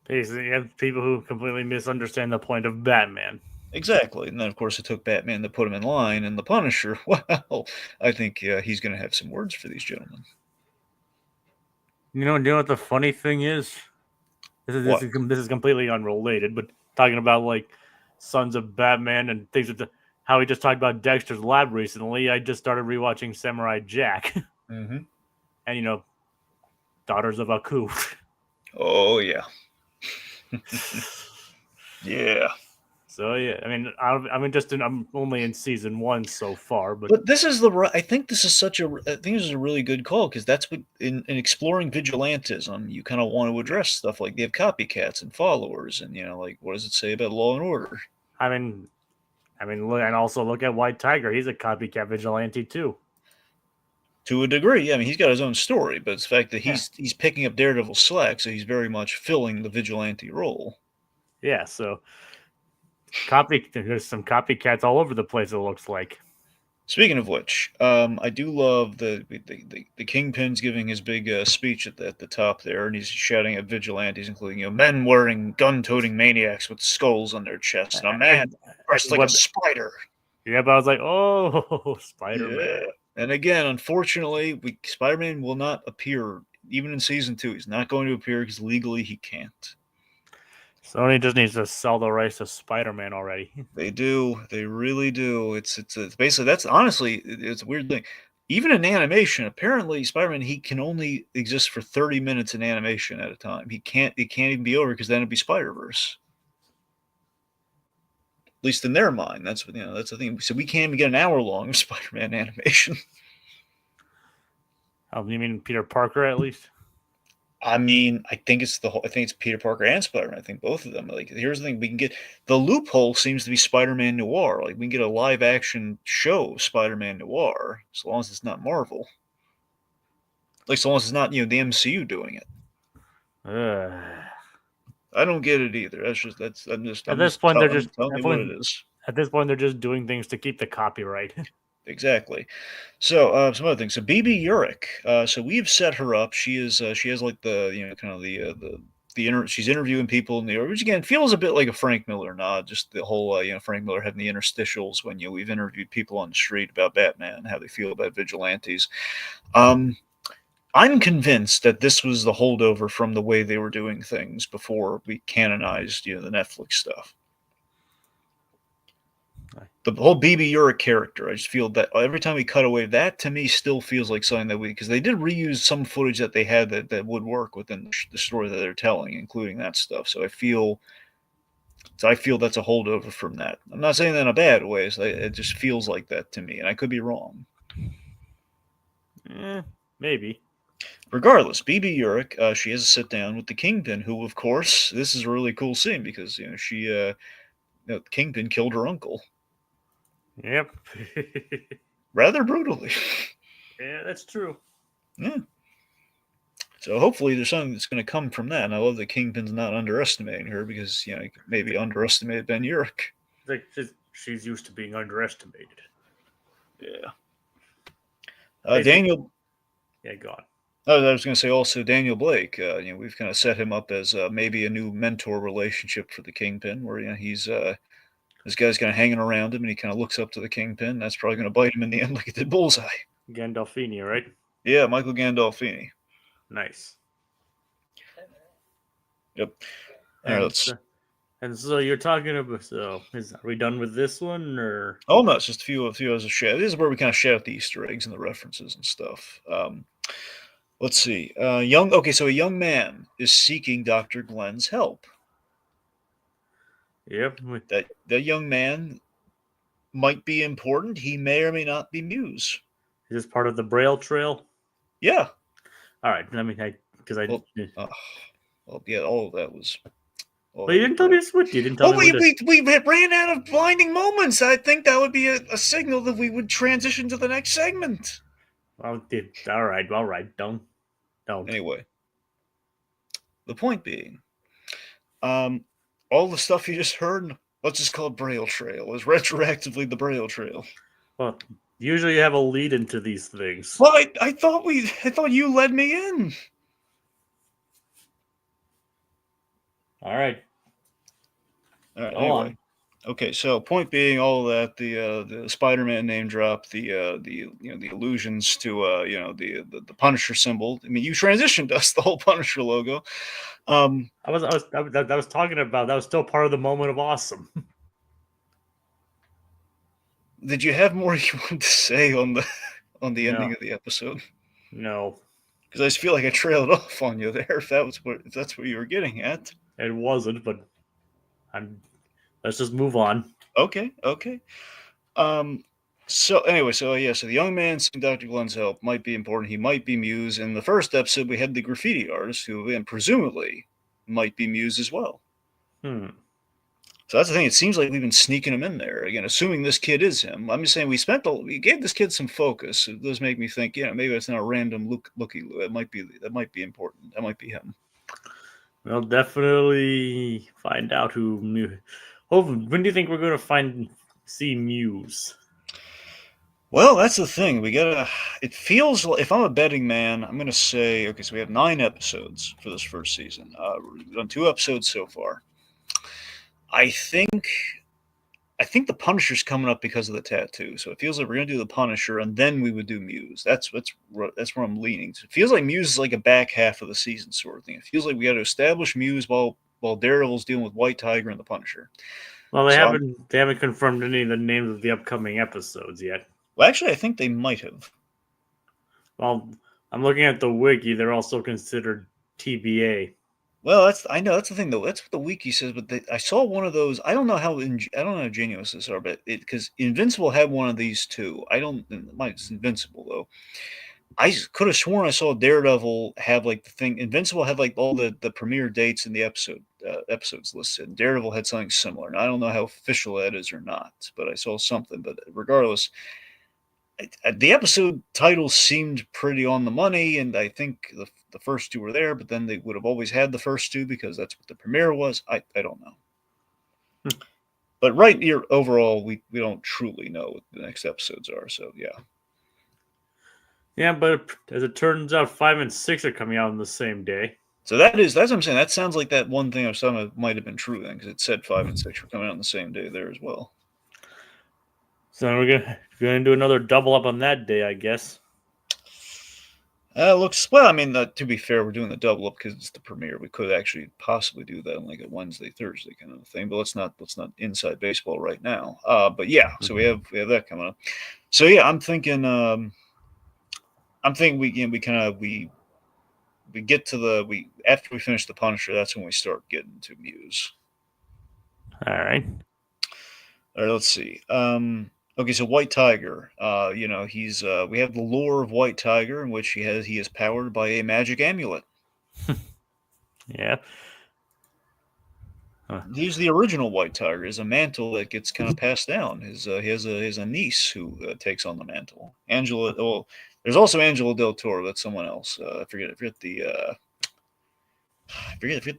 Basically, you have people who completely misunderstand the point of Batman. Exactly. And then, of course, it took Batman to put him in line, and the Punisher, well, I think he's going to have some words for these gentlemen. You know what the funny thing is? This is completely unrelated, but talking about like Sons of Batman and things with how we just talked about Dexter's Lab recently, I just started rewatching Samurai Jack. Mm-hmm. And, Daughters of Aku. Oh, yeah. Yeah. So yeah, I mean, I'm only in season 1 so far, but this is I think this is a really good call, because that's what in exploring vigilantism you kind of want to address stuff like they have copycats and followers, and like what does it say about Law and Order? I mean, and also look at White Tiger. He's a copycat vigilante too. To a degree, I mean, he's got his own story, but it's the fact that he's picking up Daredevil slack, so he's very much filling the vigilante role. Yeah, so there's some copycats all over the place, it looks like. Speaking of which, I do love the Kingpin's giving his big speech at the top there, and he's shouting at vigilantes, including men wearing gun-toting maniacs with skulls on their chests, and a man dressed like a spider. Yeah, but I was like, oh, Spider-Man. Yeah. And again, unfortunately, Spider-Man will not appear, even in season 2. He's not going to appear because legally he can't. Sony just needs to sell the rights to Spider-Man already. They do. They really do. It's basically, that's honestly, it's a weird thing. Even in animation, apparently Spider-Man, he can only exist for 30 minutes in animation at a time. It can't even be over, because then it'd be Spider-Verse. At least in their mind, that's what that's the thing. So we can't even get an hour long of Spider-Man animation. Oh, you mean Peter Parker at least? I mean, I think it's Peter Parker and Spider-Man. I think both of them. Like, here's the thing: we can get the loophole seems to be Spider-Man Noir. Like, we can get a live-action show Spider-Man Noir, as long as it's not Marvel. Like, so long as it's not the MCU doing it. I don't get it either. I'm just at this point they're just telling me what it is. At this point, they're just doing things to keep the copyright. Exactly. So some other things. So BB Urich. So we've set her up. She has like the kind of the she's interviewing people in the, which again feels a bit like a Frank Miller nod. Just the whole Frank Miller having the interstitials when we've interviewed people on the street about Batman and how they feel about vigilantes. I'm convinced that this was the holdover from the way they were doing things before we canonized the Netflix stuff. the whole BB Uric character. I just feel that every time we cut away, that to me still feels like something that because they did reuse some footage that they had that would work within the story that they're telling, including that stuff. So I feel that's a holdover from that. I'm not saying that in a bad way. It just feels like that to me, and I could be wrong. Maybe. Regardless, BB Uric, she has a sit down with the Kingpin, who, of course, this is a really cool scene because she, the Kingpin killed her uncle Yep. rather brutally. Yeah, that's true. Yeah. So hopefully there's something that's going to come from that. And I love that Kingpin's not underestimating her because maybe underestimated Ben Uric. Like she's used to being underestimated. Yeah. Basically- Daniel. Yeah, go on. I was going to say also Daniel Blake. We've kind of set him up as maybe a new mentor relationship for the Kingpin, where he's this guy's kind of hanging around him, and he kind of looks up to the Kingpin. That's probably going to bite him in the end, like it did Bullseye. Gandolfini, right? Yeah, Michael Gandolfini. Nice. Yep. All right, and so you're talking about. So are we done with this one, or? Oh no, it's just a few others of shout. This is where we kind of shout out the Easter eggs and the references and stuff. Let's see. So a young man is seeking Dr. Glenn's help. Yep. That young man might be important. He may or may not be Muse. Is this part of the Braille Trail? Yeah. All right. Let me, because I. Yeah, all of that was. But you didn't tell me to switch. You didn't tell me. We ran out of blinding moments. I think that would be a signal that we would transition to the next segment. Well, all right. Don't. Anyway, the point being, all the stuff you just heard, let's just call it Braille Trail, is retroactively the Braille Trail. Well, usually you have a lead into these things. Well, I thought you led me in. All right. Anyway. Okay, so point being, all that the Spider-Man name drop, the allusions to the Punisher symbol. I mean, you transitioned us the whole Punisher logo. I was talking about that was still part of the moment of awesome. Did you have more you wanted to say on the ending of the episode? No, because I just feel like I trailed off on you there. If that's what you were getting at, it wasn't. But let's just move on. Okay. So anyway, so the young man seeking Dr. Glenn's help might be important. He might be Muse. In the first episode, we had the graffiti artist who, and presumably, might be Muse as well. So that's the thing. It seems like we've been sneaking him in there again, assuming this kid is him. I'm just saying we gave this kid some focus. It does make me think, maybe it's not a random looky. That might be important. That might be him. We'll definitely find out who Muse. When do you think we're going to see Muse? Well, that's the thing. It feels like, if I'm a betting man, I'm going to say, okay, so we have 9 episodes for this first season. We've done 2 episodes so far. I think the Punisher's coming up because of the tattoo. So it feels like we're going to do the Punisher, and then we would do Muse. That's where I'm leaning. So it feels like Muse is like a back half of the season sort of thing. It feels like we got to establish Muse while Daredevil's dealing with White Tiger and the Punisher. Well, they haven't confirmed any of the names of the upcoming episodes yet. Well, actually, I think they might have. Well, I'm looking at the wiki. They're also considered TBA. Well, I know that's the thing though. That's what the wiki says. But I saw one of those. I don't know how genuine this are, but because Invincible had one of these too. It's Invincible though. I could have sworn I saw Daredevil have like the thing. Invincible had like all the premiere dates in the episodes listed. Daredevil had something similar. And I don't know how official that is or not, but I saw something. But regardless, the episode titles seemed pretty on the money, and I think the first 2 were there, but then they would have always had the first 2 because that's what the premiere was. I don't know. But right here, overall, we don't truly know what the next episodes are, so yeah. Yeah, but as it turns out, 5 and 6 are coming out on the same day. So that's what I'm saying. That sounds like that one thing I was talking about might have been true then, because it said 5 and 6 were coming out on the same day there as well. So we're gonna do another double up on that day, I guess. Looks well. I mean, to be fair, we're doing the double up because it's the premiere. We could actually possibly do that on like a Wednesday, Thursday kind of thing. But let's not inside baseball right now. But yeah, so we have that coming up. So yeah, I'm thinking we kind of we get to we after we finish the Punisher. That's when we start getting to Muse. All right. All right, let's see. Okay, so White Tiger. He's we have the lore of White Tiger, in which he is powered by a magic amulet. Yeah. He's the original White Tiger. Is a mantle that gets kind of passed down. He has a niece who takes on the mantle. Angela. Well, there's also Angela Del Toro. That's someone else. I forget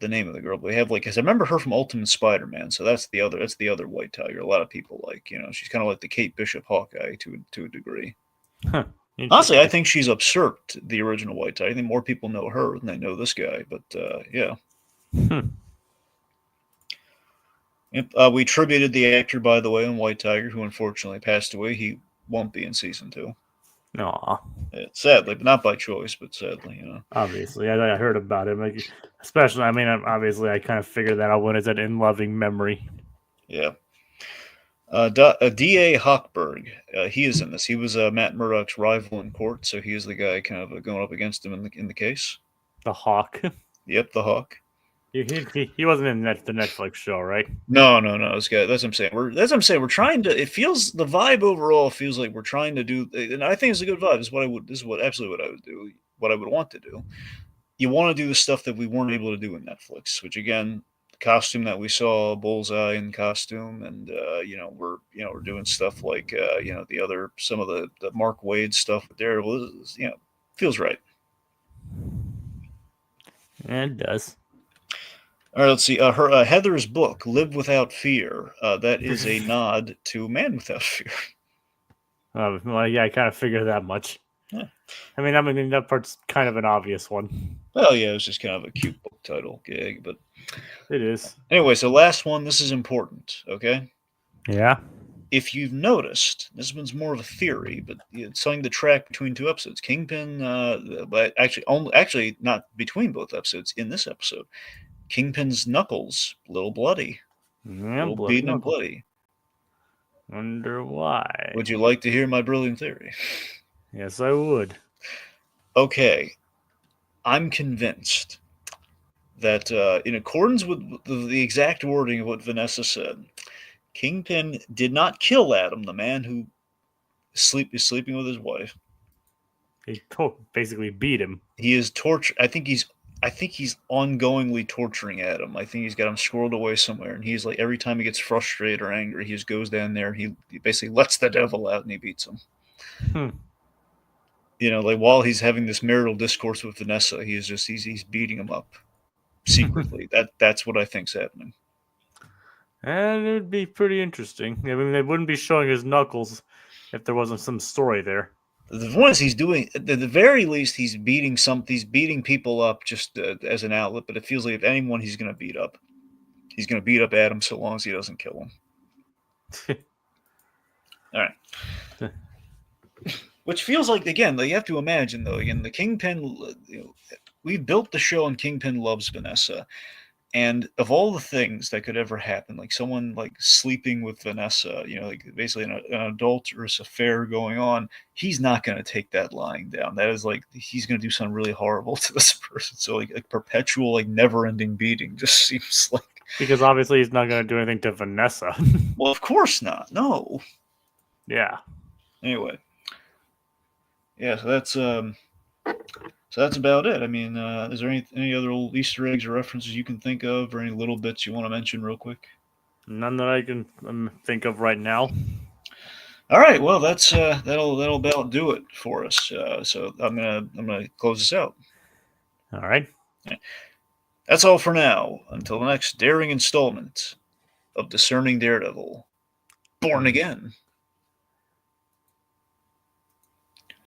the name of the girl, but we have like, cause I remember her from Ultimate Spider-Man, so that's the other White Tiger. A lot of people like, she's kind of like the Kate Bishop Hawkeye to a degree. Huh. Honestly, I think she's usurped the original White Tiger. I think more people know her than they know this guy. But yeah. Yep, we tributed the actor, by the way, in White Tiger, who unfortunately passed away. He won't be in season 2. Aw. Sadly, but not by choice, but sadly, Obviously, I heard about it. Like, especially, I mean, obviously, I kind of figured that out when it's an in loving memory. Yeah. D.A. Hochberg, he is in this. He was Matt Murdock's rival in court, so he is the guy kind of going up against him in the case. The Hawk. Yep, the Hawk. He wasn't in the Netflix show, right? No. This guy. That's what I'm saying. We're trying to. It feels the vibe overall feels like we're trying to do, and I think it's a good vibe. This is absolutely what I would do. What I would want to do. You want to do the stuff that we weren't able to do in Netflix, which again, the costume that we saw, Bullseye in costume, and we're doing stuff like some of the Mark Waid stuff with Daredevil. Feels right. And it does. All right, let's see. Her Heather's book, "Live Without Fear," that is a nod to "Man Without Fear." Well, yeah, I kind of figured that much. Yeah. I mean, that part's kind of an obvious one. Well, yeah, it was just kind of a cute book title gag, but it is. Anyway, so last one. This is important. Okay. Yeah. If you've noticed, this one's more of a theory, but it's something to track between 2 episodes. Kingpin, but actually not between both episodes. In this episode, Kingpin's knuckles, a little bloody, Yeah, little beaten and bloody. Wonder why. Would you like to hear my brilliant theory? Yes, I would. Okay, I'm convinced that in accordance with the exact wording of what Vanessa said, Kingpin did not kill Adam, the man who is sleeping with his wife. He basically beat him. He is I think he's ongoingly torturing Adam. I think he's got him squirreled away somewhere, and he's like, every time he gets frustrated or angry, he just goes down there and he basically lets the devil out and he beats him. Like while he's having this marital discourse with Vanessa, he's beating him up secretly. That's what I think's happening. And it would be pretty interesting. I mean, they wouldn't be showing his knuckles if there wasn't some story there. The point is, he's doing, at the very least, he's beating people up just as an outlet. But it feels like if anyone he's going to beat up, he's going to beat up Adam so long as he doesn't kill him. All right. Which feels like, again, you have to imagine, though, again, the Kingpin, we built the show and Kingpin loves Vanessa. And of all the things that could ever happen, like someone like sleeping with Vanessa, like basically an adulterous affair going on, he's not going to take that lying down. That is like, he's going to do something really horrible to this person. So like a perpetual, like never-ending beating just seems like. Because obviously he's not going to do anything to Vanessa. Well, of course not. No. Yeah. Anyway. Yeah, so that's about it. I mean, is there any other little Easter eggs or references you can think of, or any little bits you want to mention real quick? None that I can think of right now. All right, well, that'll about do it for us. So I'm gonna close this out. All right. Yeah. That's all for now. Until the next daring installment of Discerning Daredevil, Born Again.